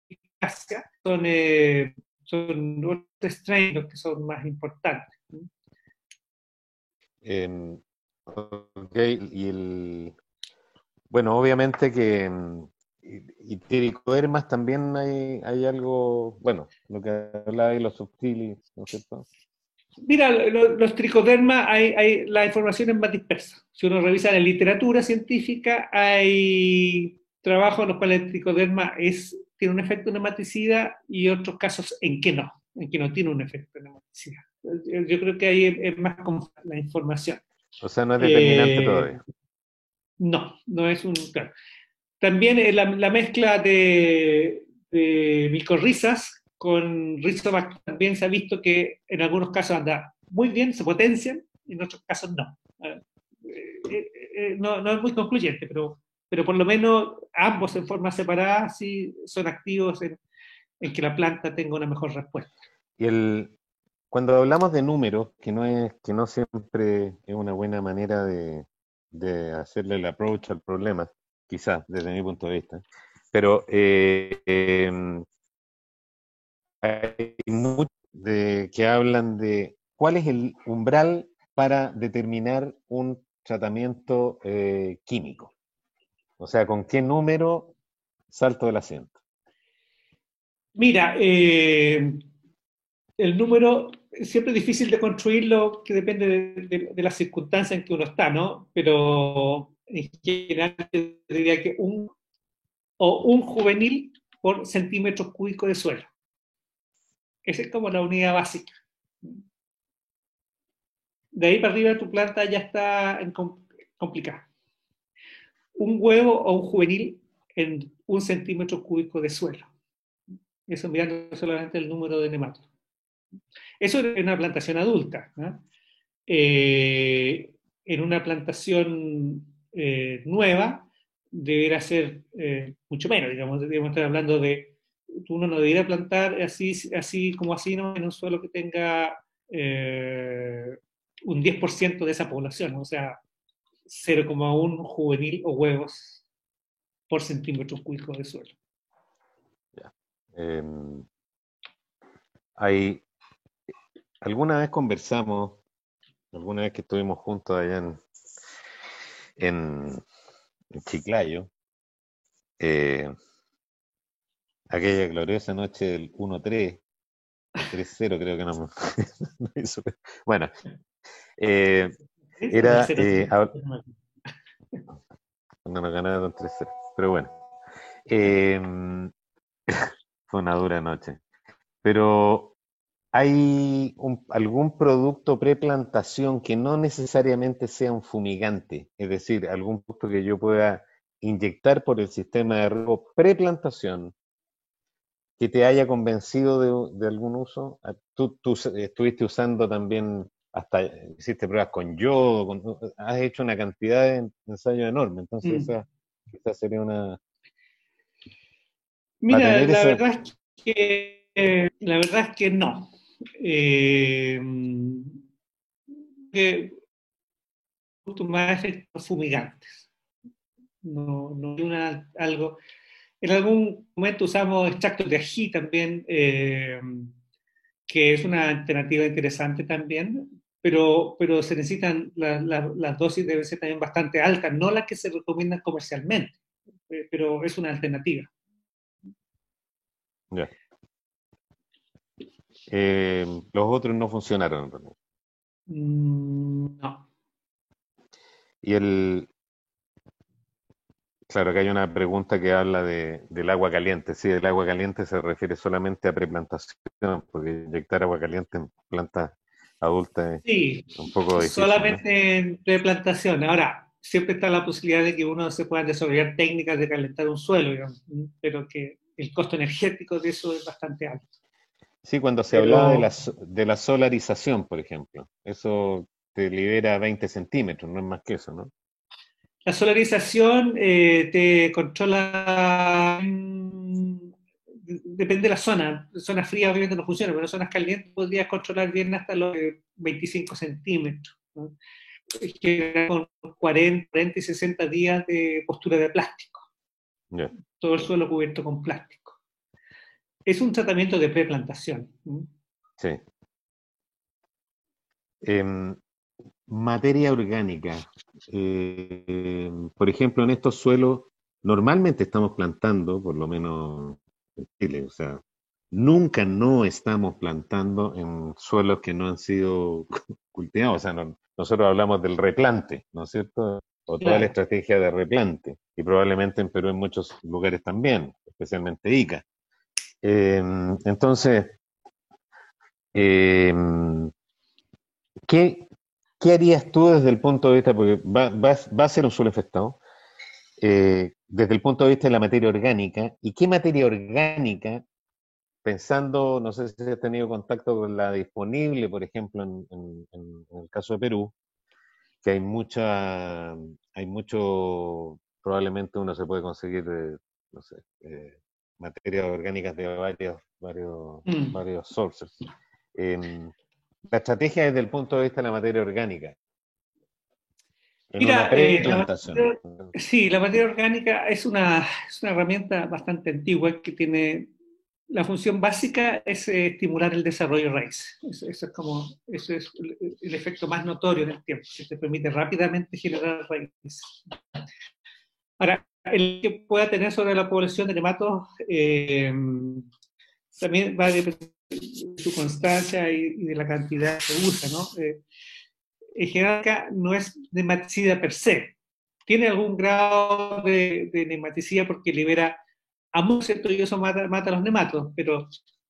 eficacia. Son otros strains los que son más importantes. Ok, bueno, obviamente que y tricodermas también hay algo, bueno, lo que hablaba de los subtilis, ¿no es cierto? Mira, los tricodermas, la información es más dispersa. Si uno revisa la literatura científica, hay trabajos en los cuales el tricoderma tiene un efecto nematicida y otros casos en que no tiene un efecto nematicida. Yo creo que ahí es más compleja la información. O sea, no es determinante todavía. No es un... Claro. También la mezcla de micorrizas con Rizobacter también se ha visto que en algunos casos anda muy bien, se potencian, y en otros casos no. No es muy concluyente, pero por lo menos ambos en forma separada sí son activos en que la planta tenga una mejor respuesta. Y cuando hablamos de números, que no siempre es una buena manera de hacerle el approach al problema, quizás desde mi punto de vista, pero hay muchos que hablan de cuál es el umbral para determinar un tratamiento químico. O sea, ¿con qué número salto del asiento? Mira, el número siempre es difícil de construirlo, que depende de las circunstancias en que uno está, ¿no? Pero en general yo diría que un juvenil por centímetros cúbicos de suelo. Esa es como la unidad básica. de ahí para arriba tu planta ya está complicada. Un huevo o un juvenil en 1 cm³ de suelo. Eso mirando solamente el número de nematodos. Eso es una plantación adulta, ¿no? En una plantación nueva deberá ser mucho menos, digamos, estar hablando de, uno no debería plantar así como así, ¿no? En un suelo que tenga un 10% de esa población, ¿no? O sea, 0,1 juvenil o huevos por cm³ de suelo. Ya. Alguna vez conversamos, alguna vez que estuvimos juntos allá en Chiclayo, aquella gloriosa noche del 1-3, 3-0 creo que no hizo. Bueno, era cuando nos ganaron 3-0, pero bueno, fue una dura noche. Pero ¿hay algún producto preplantación que no necesariamente sea un fumigante? Es decir, algún producto que yo pueda inyectar por el sistema de riego preplantación que te haya convencido de algún uso. Tú estuviste usando también, hasta hiciste pruebas con yodo, has hecho una cantidad de ensayos enorme, entonces esa quizás sería una... Mira, la verdad es que no. Que más efectos fumigantes. No hay algo. En algún momento usamos extractos de ají también, que es una alternativa interesante también, pero se necesitan, las dosis deben ser también bastante altas, no las que se recomiendan comercialmente, pero es una alternativa. Ya. Los otros no funcionaron, ¿no? No. Y claro, que hay una pregunta que habla del agua caliente. Sí, el agua caliente se refiere solamente a preplantación, porque inyectar agua caliente en plantas adultas es un poco difícil, solamente, ¿no? en preplantación. Ahora, siempre está la posibilidad de que uno se pueda desarrollar técnicas de calentar un suelo, digamos, pero que el costo energético de eso es bastante alto. Sí, cuando se hablaba de la solarización, por ejemplo, eso te libera 20 centímetros, no es más que eso, ¿no? La solarización te controla, depende de la zona. Zonas frías obviamente no funciona, pero en zonas calientes podrías controlar bien hasta los 25 centímetros, ¿no? Con 40 y 60 días de postura de plástico. Yeah. Todo el suelo cubierto con plástico. Es un tratamiento de preplantación. Sí. Materia orgánica. Por ejemplo, en estos suelos, normalmente estamos plantando, por lo menos en Chile, o sea, nunca no estamos plantando en suelos que no han sido cultivados. O sea, nosotros hablamos del replante, ¿no es cierto? O toda la estrategia de replante. Y probablemente en Perú en muchos lugares también, especialmente Ica. Entonces, ¿qué harías tú desde el punto de vista, porque va a ser un suelo infestado, desde el punto de vista de la materia orgánica, y qué materia orgánica, pensando, no sé si has tenido contacto con la disponible, por ejemplo, en el caso de Perú, que hay mucho, probablemente uno se puede conseguir, no sé, materias orgánicas de varios sources. La estrategia desde el punto de vista de la materia orgánica. Mira, preplantación. Sí, la materia orgánica es una herramienta bastante antigua que tiene la función básica es estimular el desarrollo de raíz. Eso es el efecto más notorio en el tiempo, que te permite rápidamente generar raíces. Ahora, el que pueda tener sobre la población de nematodos también va a depender de su constancia y de la cantidad que usa, ¿no? En general no es nematicida per se. Tiene algún grado de nematicida porque libera amor, ¿cierto? Y eso mata a los nematodos,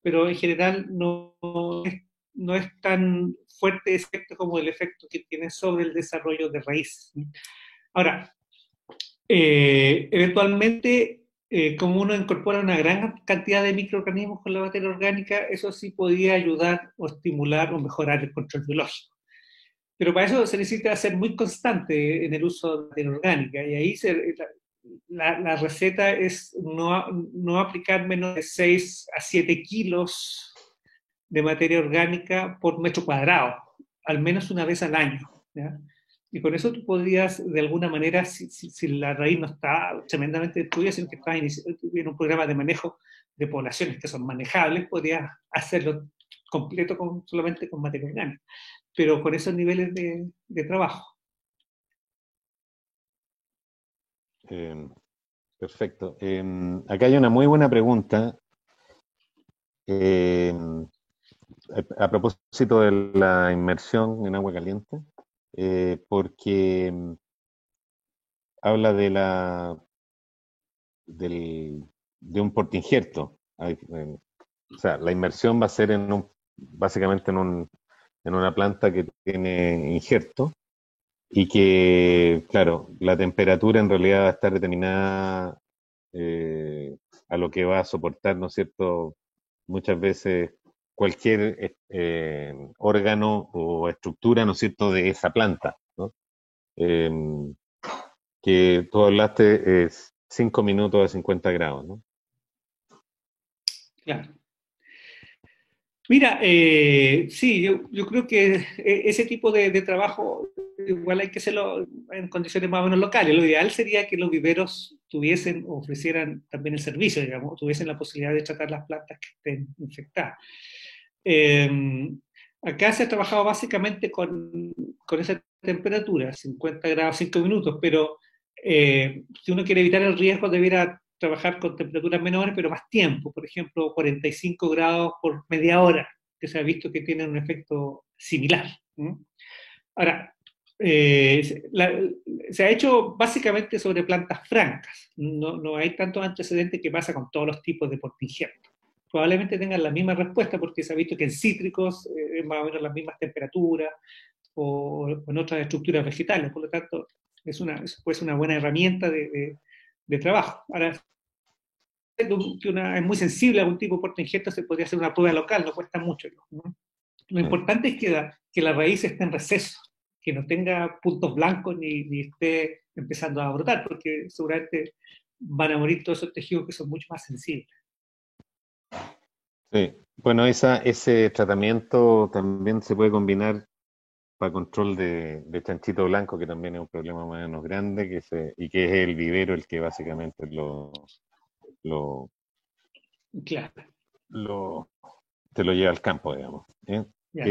pero en general no es no es tan fuerte efecto como el efecto que tiene sobre el desarrollo de raíces. Ahora, eventualmente, como uno incorpora una gran cantidad de microorganismos con la materia orgánica, eso sí podría ayudar o estimular o mejorar el control biológico. Pero para eso se necesita ser muy constante en el uso de materia orgánica, y ahí la receta es no aplicar menos de 6 a 7 kilos de materia orgánica por metro cuadrado, al menos una vez al año, ¿ya? Y con eso tú podrías, de alguna manera, si la raíz no está tremendamente destruida, sino que estás en un programa de manejo de poblaciones que son manejables, podrías hacerlo completo solamente con materia orgánica, pero con esos niveles de trabajo. Perfecto. Acá hay una muy buena pregunta. A propósito de la inmersión en agua caliente, porque habla de un portainjerto. O sea, la inmersión va a ser básicamente en una planta que tiene injerto y que, claro, la temperatura en realidad va a estar determinada a lo que va a soportar, ¿no es cierto? Muchas veces cualquier órgano o estructura, ¿no es cierto?, de esa planta, ¿no? Eh, que tú hablaste es 5 minutos a 50 grados, ¿no? Claro. Mira, sí, yo creo que ese tipo de trabajo igual hay que hacerlo en condiciones más o menos locales. Lo ideal sería que los viveros tuviesen, ofrecieran también el servicio, digamos, tuviesen la posibilidad de tratar las plantas que estén infectadas. Eh, Acá se ha trabajado básicamente con esa temperatura, 50 grados, 5 minutos, pero si uno quiere evitar el riesgo, debiera trabajar con temperaturas menores, pero más tiempo, por ejemplo, 45 grados por media hora, que se ha visto que tienen un efecto similar. ¿No? Ahora, se ha hecho básicamente sobre plantas francas, no hay tantos antecedentes que pasa con todos los tipos de portainjertos. Probablemente tengan la misma respuesta porque se ha visto que en cítricos más o menos las mismas temperaturas o en otras estructuras vegetales, por lo tanto puede ser una buena herramienta de trabajo. Ahora, es muy sensible a un tipo de portainjerto, se podría hacer una prueba local, no cuesta mucho, ¿no? Lo importante es que la raíz esté en receso, que no tenga puntos blancos ni esté empezando a brotar, porque seguramente van a morir todos esos tejidos que son mucho más sensibles. Sí. Bueno, ese tratamiento también se puede combinar para control de chanchito blanco, que también es un problema más o menos grande, y que es el vivero el que básicamente lo, Claro. te lo lleva al campo, digamos. ¿Eh? Ya.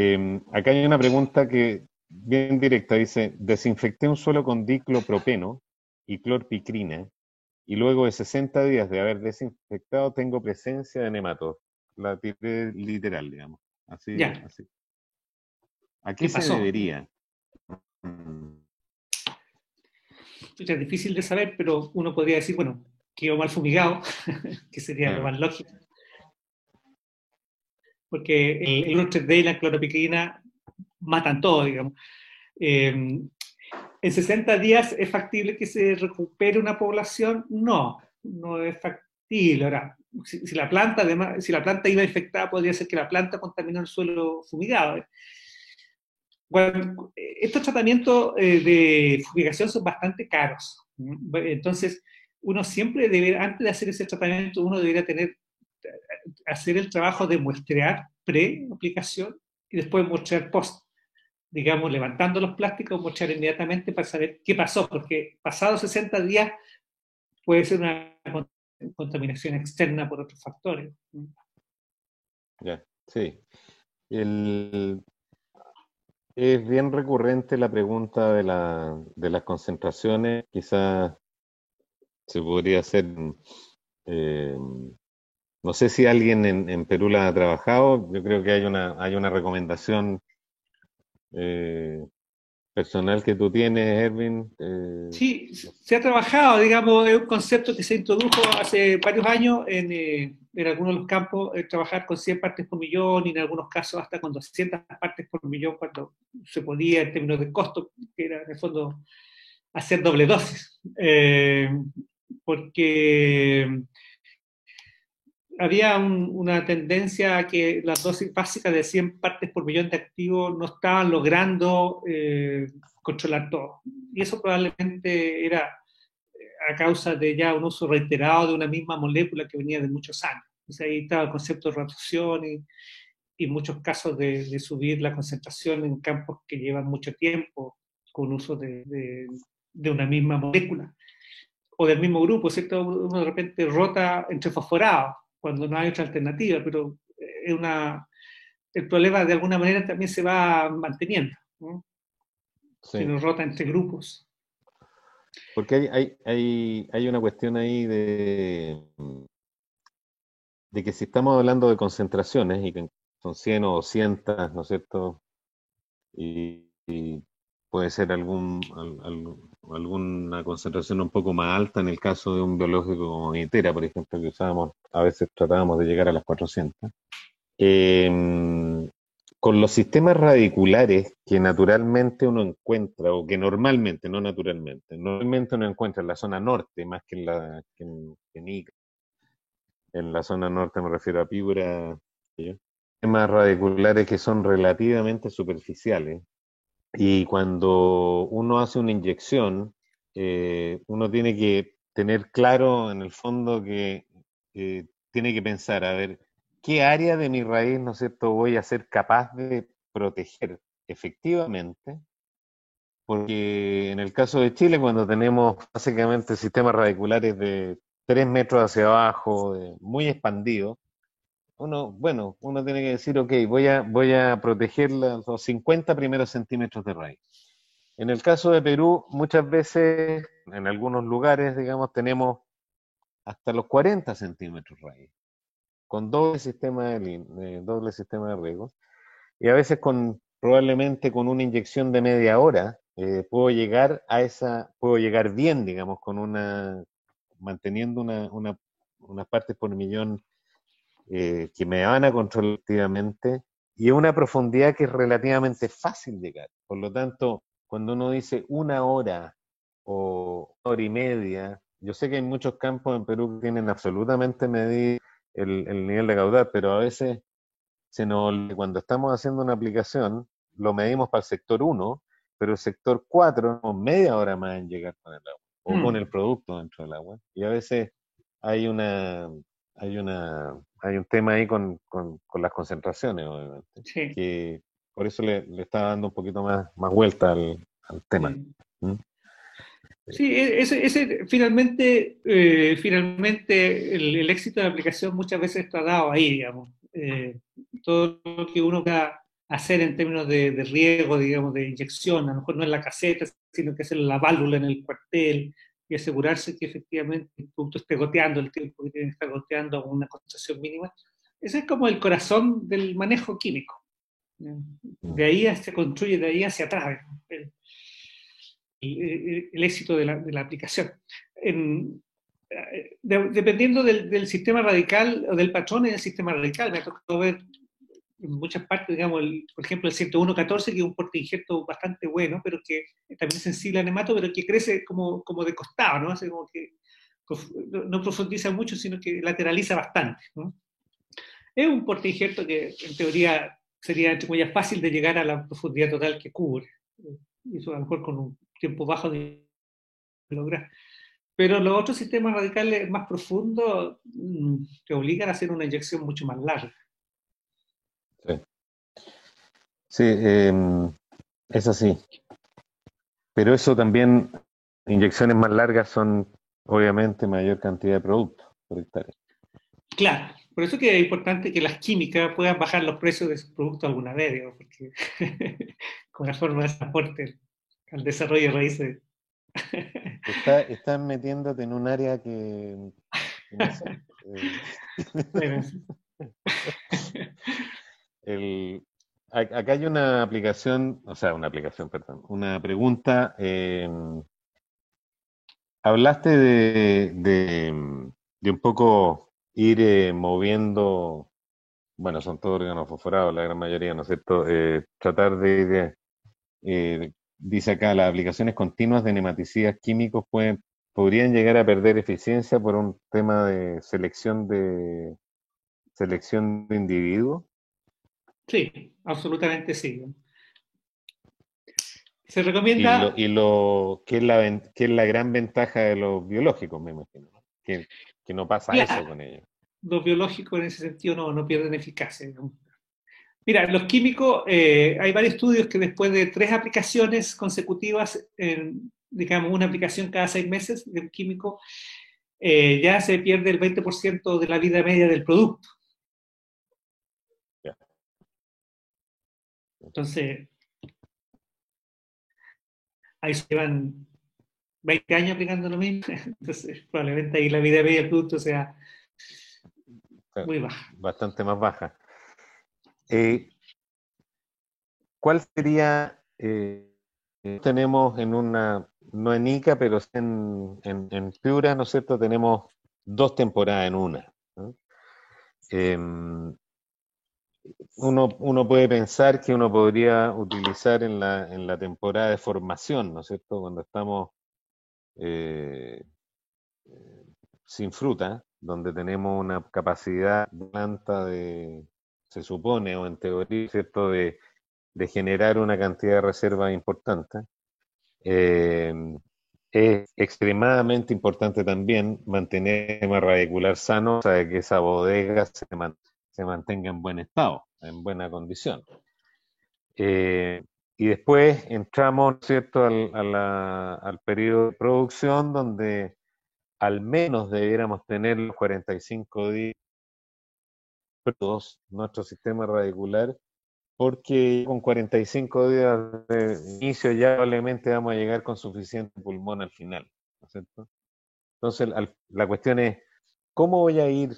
Acá hay una pregunta que bien directa, dice, desinfecté un suelo con diclopropeno y clorpicrina y luego de 60 días de haber desinfectado tengo presencia de nematodos. La tiré literal, digamos. Así, Ya. así. ¿A qué ¿Qué se pasó? debería? Mm, Es difícil de saber, pero uno podría decir, bueno, quedó mal fumigado, que sería lo claro. más lógico, porque el 1,3-D y la cloropicrina matan todo, digamos. ¿En 60 días es factible que se recupere una población? No, no es factible. Ahora, si la planta, además, si la planta iba infectada, podría ser que la planta contaminó el suelo fumigado. Bueno, estos tratamientos de fumigación son bastante caros. Entonces, uno siempre debe, antes de hacer ese tratamiento, uno debería hacer el trabajo de muestrear pre-aplicación y después muestrear post, digamos, levantando los plásticos, muestrear inmediatamente para saber qué pasó, porque pasados 60 días puede ser una contaminación externa por otros factores. Ya, sí. Es bien recurrente la pregunta de las concentraciones. Quizás se podría hacer, eh, no sé si alguien en Perú la ha trabajado. Yo creo que hay una recomendación personal que tú tienes, Erwin. Sí, se ha trabajado, digamos, es un concepto que se introdujo hace varios años en algunos de los campos, trabajar con 100 partes por millón y en algunos casos hasta con 200 partes por millón cuando se podía en términos de costo, que era en el fondo hacer doble dosis. Porque había una tendencia a que las dosis básicas de 100 partes por millón de activos no estaban logrando controlar todo. Y eso probablemente era a causa de ya un uso reiterado de una misma molécula que venía de muchos años. Entonces ahí estaba el concepto de reducción y muchos casos de subir la concentración en campos que llevan mucho tiempo con uso de una misma molécula o del mismo grupo, ¿cierto? Uno de repente rota entre fosforados cuando no hay otra alternativa, pero el problema de alguna manera también se va manteniendo, ¿no? Si Sí, uno rota entre grupos. porque hay una cuestión ahí de que si estamos hablando de concentraciones y que son 100 o 200, ¿no es cierto? Y puede ser alguna concentración un poco más alta en el caso de un biológico como Itera, por ejemplo, que usábamos, a veces tratábamos de llegar a las 400. Con los sistemas radiculares que naturalmente uno encuentra, o que normalmente, no naturalmente, normalmente uno encuentra en la zona norte, más que en Ica. En la zona norte me refiero a Piura, ¿sí? Sistemas radiculares que son relativamente superficiales. Y cuando uno hace una inyección, uno tiene que tener claro en el fondo que tiene que pensar, a ver, ¿qué área de mi raíz, ¿no es cierto?, voy a ser capaz de proteger efectivamente? Porque en el caso de Chile, cuando tenemos básicamente sistemas radiculares de 3 metros hacia abajo, muy expandidos, uno tiene que decir, ok, voy a proteger los 50 primeros centímetros de raíz. En el caso de Perú, muchas veces, en algunos lugares, digamos, tenemos hasta los 40 centímetros raíz, con doble sistema de riego, y a veces probablemente con una inyección de media hora, puedo llegar bien, digamos, manteniendo unas partes por millón que me van a controlar activamente, y a una profundidad que es relativamente fácil llegar. Por lo tanto, cuando uno dice una hora o una hora y media, yo sé que hay muchos campos en Perú que tienen absolutamente medido el nivel de caudal, pero a veces cuando estamos haciendo una aplicación, lo medimos para el sector 1, pero el sector 4 media hora más en llegar con el agua o con el producto dentro del agua. Y a veces hay una hay un tema ahí con las concentraciones, obviamente, Sí. que por eso le estaba dando un poquito más vuelta al tema. Sí. ¿Mm? Sí, finalmente el éxito de la aplicación muchas veces está dado ahí, digamos. Todo lo que uno pueda hacer en términos de riego, digamos, de inyección, a lo mejor no en la caseta, sino que hacer la válvula en el cuartel y asegurarse que efectivamente el producto esté goteando el tiempo que tiene que estar goteando con una concentración mínima. Ese es como el corazón del manejo químico. De ahí se construye, de ahí hacia atrás, el éxito de la aplicación. Dependiendo del sistema radical o del patrón en el sistema radical, me ha tocado ver en muchas partes, digamos, por ejemplo, el 101.14, que es un portainjerto bastante bueno, pero que también es sensible a nemato, pero que crece como de costado, ¿no? Así como que no profundiza mucho, sino que lateraliza bastante, ¿no? Es un portainjerto que en teoría sería, entre comillas, fácil de llegar a la profundidad total que cubre. Y eso a lo mejor con un tiempo bajo de lograr. Pero los otros sistemas radicales más profundos te obligan a hacer una inyección mucho más larga. Sí, sí, es así. Pero eso también, inyecciones más largas son obviamente mayor cantidad de productos por hectárea. Claro, por eso que es importante que las químicas puedan bajar los precios de sus productos alguna vez, digamos, porque con la forma de transporte al desarrollo de raíces. Estás metiéndote en un área que no sé. Bueno, El, acá hay una aplicación, o sea, una aplicación, perdón, una pregunta. Hablaste de un poco ir moviendo, bueno, son todos órganos fosforados, la gran mayoría, ¿no es cierto? Tratar dice acá, las aplicaciones continuas de nematicidas químicos podrían llegar a perder eficiencia por un tema de selección de individuos. Sí, absolutamente sí. Se Y recomienda qué es la gran ventaja de los biológicos, me imagino, ¿no? Que no pasa eso claro, con ellos. los biológicos en ese sentido no pierden eficacia, ¿no? Mira, los químicos, hay varios estudios que después de 3 aplicaciones consecutivas, digamos una aplicación cada 6 meses del químico, ya se pierde el 20% de la vida media del producto. Ya. Entonces, ahí se llevan 20 años aplicando lo mismo, entonces probablemente ahí la vida media del producto sea muy baja. Bastante más baja. Eh, ¿Cuál sería, tenemos en no en Ica, pero sí en Piura, ¿no es cierto? Tenemos 2 temporadas en una, ¿no? Em, uno puede pensar que uno podría utilizar en la temporada de formación, ¿no es cierto? Cuando estamos eh, sin fruta, donde tenemos una capacidad de planta se supone, o en teoría, ¿cierto? De generar una cantidad de reservas importante. Eh, es extremadamente importante también mantener el sistema radicular sano, o sea, que esa bodega se mantenga en buen estado, en buena condición. Eh, y después entramos, ¿no es cierto?, al periodo de producción, donde al menos debiéramos tener los 45 días todos nuestro sistema radicular, porque con 45 días de inicio ya probablemente vamos a llegar con suficiente pulmón al final, ¿no es cierto? Entonces, la cuestión es, ¿cómo voy a ir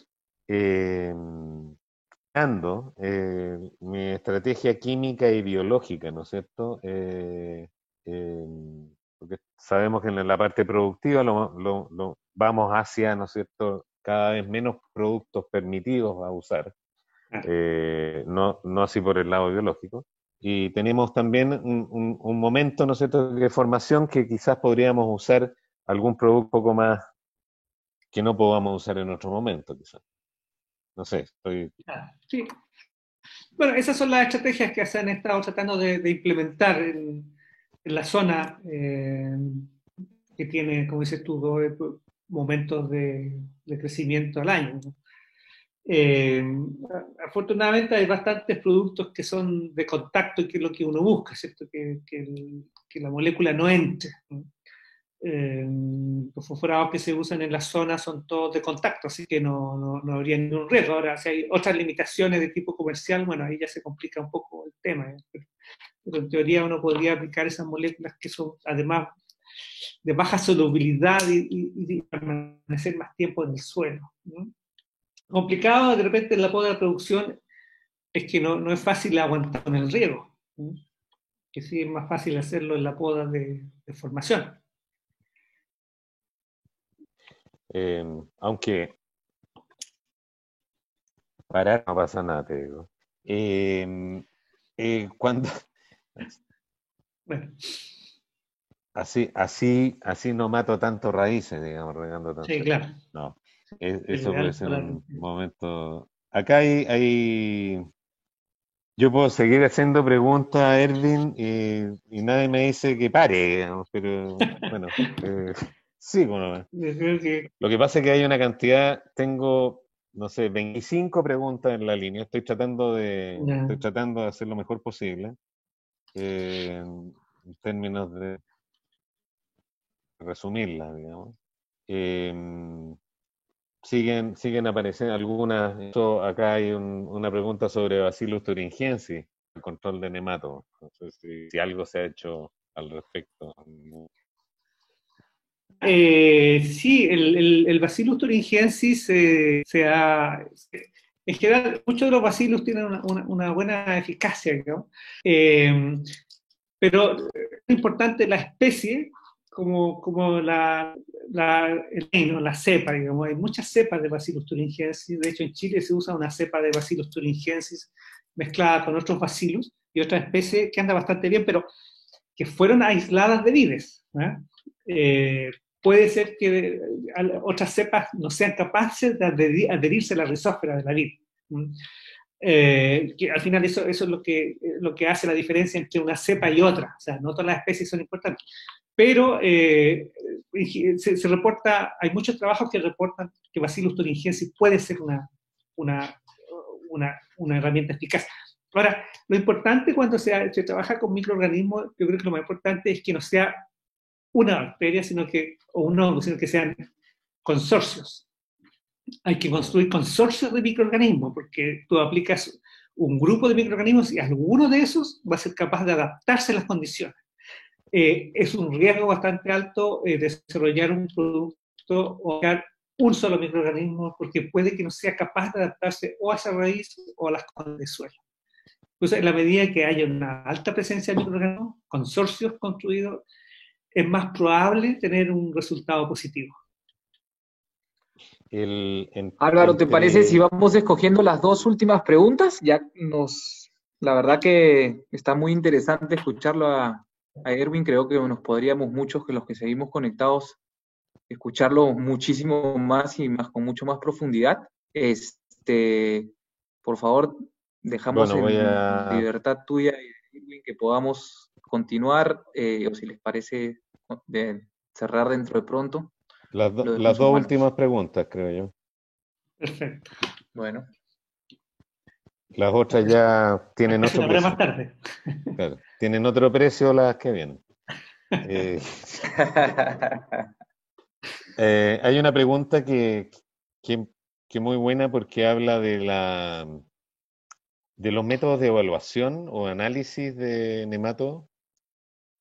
eh, creando mi estrategia química y biológica, ¿no es cierto? Eh, Porque sabemos que en la parte productiva vamos hacia, ¿no es cierto?, cada vez menos productos permitidos a usar, Claro. no así por el lado biológico. Y tenemos también un momento, ¿no es cierto?, de formación que quizás podríamos usar algún producto un poco más que no podamos usar en otro momento, quizás. No sé, Claro, sí. Bueno, esas son las estrategias que se han estado tratando de implementar en la zona que tiene, como dices tú, 2 momentos de crecimiento al año, ¿no? Eh, Afortunadamente hay bastantes productos que son de contacto y que es lo que uno busca, ¿cierto? Que la molécula no entre, ¿no? Los fosforados que se usan en la zona son todos de contacto, así que no habría ningún riesgo. Ahora, si hay otras limitaciones de tipo comercial, bueno, ahí ya se complica un poco el tema, ¿eh? Pero en teoría uno podría aplicar esas moléculas que son además de baja solubilidad y permanecer más tiempo en el suelo, ¿no? Complicado de repente en la poda de producción es que no es fácil aguantar con el riego, ¿no? Que sí es más fácil hacerlo en la poda de formación. aunque parar no pasa nada, te digo. Cuando Bueno, así no mato tanto raíces, digamos, regando tan sí, cerca. claro. No, El eso puede ideal ser para un momento. Acá yo puedo seguir haciendo preguntas, Erwin, y nadie me dice que pare, digamos, pero bueno, sí, bueno. yo creo que Lo que pasa es que hay una cantidad, tengo, no sé, 25 preguntas en la línea. Estoy ya, tratando de hacer lo mejor posible, en términos de resumirlas, digamos. Eh, siguen apareciendo algunas. Acá hay una pregunta sobre Bacillus thuringiensis, el control de nematos. No sé si algo se ha hecho al respecto. sí, el Bacillus thuringiensis En general, muchos de los bacilos tienen una buena eficacia, digamos. Eh, pero es importante la especie como el reino, la cepa, digamos. Hay muchas cepas de Bacillus thuringiensis. De hecho, en Chile se usa una cepa de Bacillus thuringiensis mezclada con otros bacillus y otra especie que anda bastante bien, pero que fueron aisladas de vides. Puede ser que otras cepas no sean capaces de adherirse a la rizósfera de la vid. Que al final eso es lo que hace la diferencia entre una cepa y otra. O sea, no todas las especies son importantes. Pero se reporta, hay muchos trabajos que reportan que Bacillus thuringiensis puede ser una, una herramienta eficaz. Ahora, lo importante cuando se trabaja con microorganismos, yo creo que lo más importante es que no sea una bacteria, o un hongo, sino que sean consorcios. Hay que construir consorcios de microorganismos, porque tú aplicas un grupo de microorganismos y alguno de esos va a ser capaz de adaptarse a las condiciones. Es un riesgo bastante alto desarrollar un producto o crear un solo microorganismo, porque puede que no sea capaz de adaptarse o a esa raíz o a las condiciones de suelo. Entonces, en la medida que haya una alta presencia de microorganismos, consorcios construidos, es más probable tener un resultado positivo. Álvaro, ¿te parece si vamos escogiendo las dos últimas preguntas? La verdad que está muy interesante escucharlo a Erwin. Creo que nos podríamos muchos que los que seguimos conectados escucharlo muchísimo más y con mucho más profundidad. Por favor, dejamos en libertad tuya y de Erwin que podamos continuar, o si les parece de cerrar dentro de pronto. Las dos últimas preguntas, creo yo. Perfecto. Bueno. Las otras ya tienen otro precio. Más tarde. Claro, tienen otro precio las que vienen. Hay una pregunta que muy buena porque habla de los métodos de evaluación o análisis de nematodos.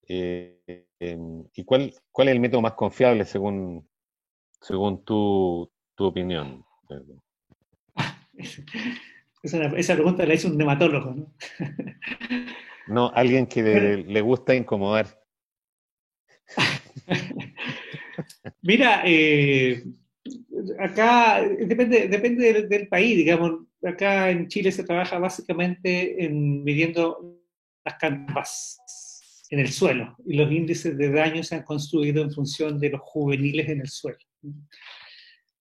¿Y cuál es el método más confiable según tu opinión? Esa pregunta la hizo un nematólogo, ¿no? No, alguien que le gusta incomodar. Mira, acá depende del país, digamos. Acá en Chile se trabaja básicamente midiendo las campas en el suelo, y los índices de daño se han construido en función de los juveniles en el suelo.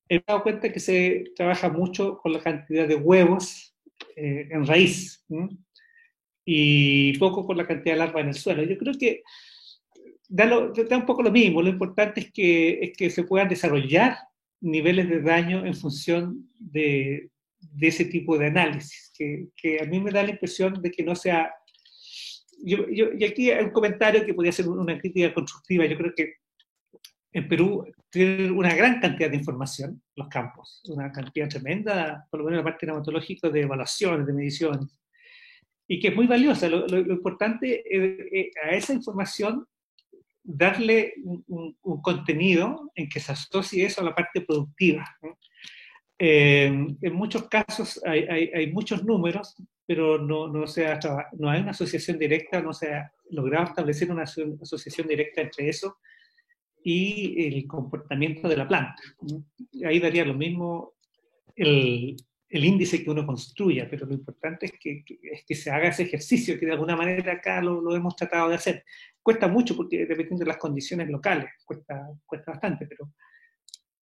He dado cuenta que se trabaja mucho con la cantidad de huevos en raíz, y poco con la cantidad de larvas en el suelo. Yo creo que da un poco lo mismo. Lo importante es que se puedan desarrollar niveles de daño en función de ese tipo de análisis, que a mí me da la impresión de que no sea... y aquí hay un comentario que podría ser una crítica constructiva. Yo creo que en Perú tienen una gran cantidad de información, los campos, una cantidad tremenda, por lo menos la parte nematológica, de evaluaciones, de mediciones, y que es muy valiosa. Lo importante es a esa información darle un contenido en que se asocie eso a la parte productiva, ¿no? En muchos casos hay muchos números, pero no hay una asociación directa, no se ha logrado establecer una asociación directa entre eso y el comportamiento de la planta. Ahí daría lo mismo el índice que uno construya, pero lo importante es que se haga ese ejercicio, que de alguna manera acá lo hemos tratado de hacer. Cuesta mucho porque dependiendo de las condiciones locales, cuesta bastante,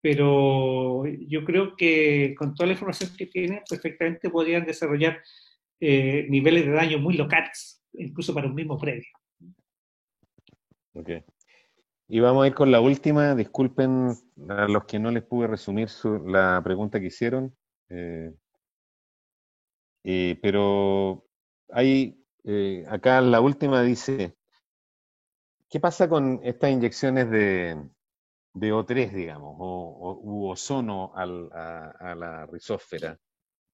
pero yo creo que con toda la información que tienen, perfectamente podrían desarrollar niveles de daño muy locales, incluso para un mismo predio. Ok. Y vamos a ir con la última. Disculpen a los que no les pude resumir la pregunta que hicieron. Pero acá la última dice, ¿qué pasa con estas inyecciones de O3, digamos, u ozono a la rizósfera,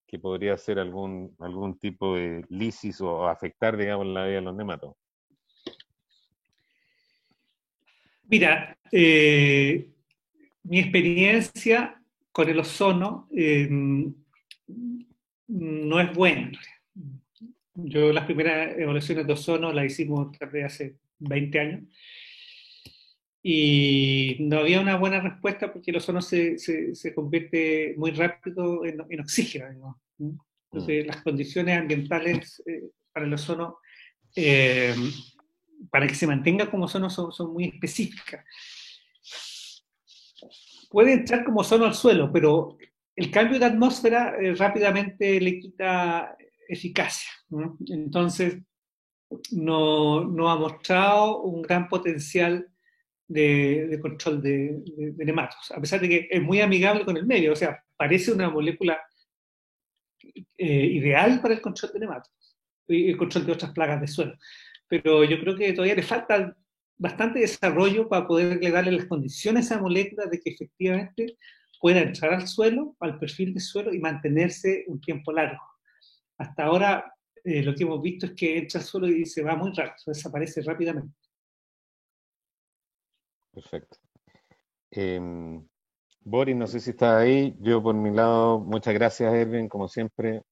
que podría ser algún tipo de lisis o afectar, digamos, la vida de los nematodos? Mira, mi experiencia con el ozono no es buena. Yo las primeras evaluaciones de ozono las hicimos tal vez hace 20 años y no había una buena respuesta porque el ozono se convierte muy rápido en oxígeno, digamos. Entonces, las condiciones ambientales para el ozono, para que se mantenga como ozono, son muy específicas. Puede entrar como ozono al suelo, pero el cambio de atmósfera rápidamente le quita eficacia, ¿no? Entonces, no ha mostrado un gran potencial de control de nematos, a pesar de que es muy amigable con el medio, o sea, parece una molécula ideal para el control de nematos y el control de otras plagas de suelo. Pero yo creo que todavía le falta bastante desarrollo para poder darle las condiciones a esa molécula de que efectivamente pueda entrar al suelo, al perfil del suelo y mantenerse un tiempo largo. Hasta ahora lo que hemos visto es que entra al suelo y se va muy rápido, desaparece rápidamente. Perfecto. Boris, no sé si estás ahí. Yo por mi lado, muchas gracias, Erwin, como siempre.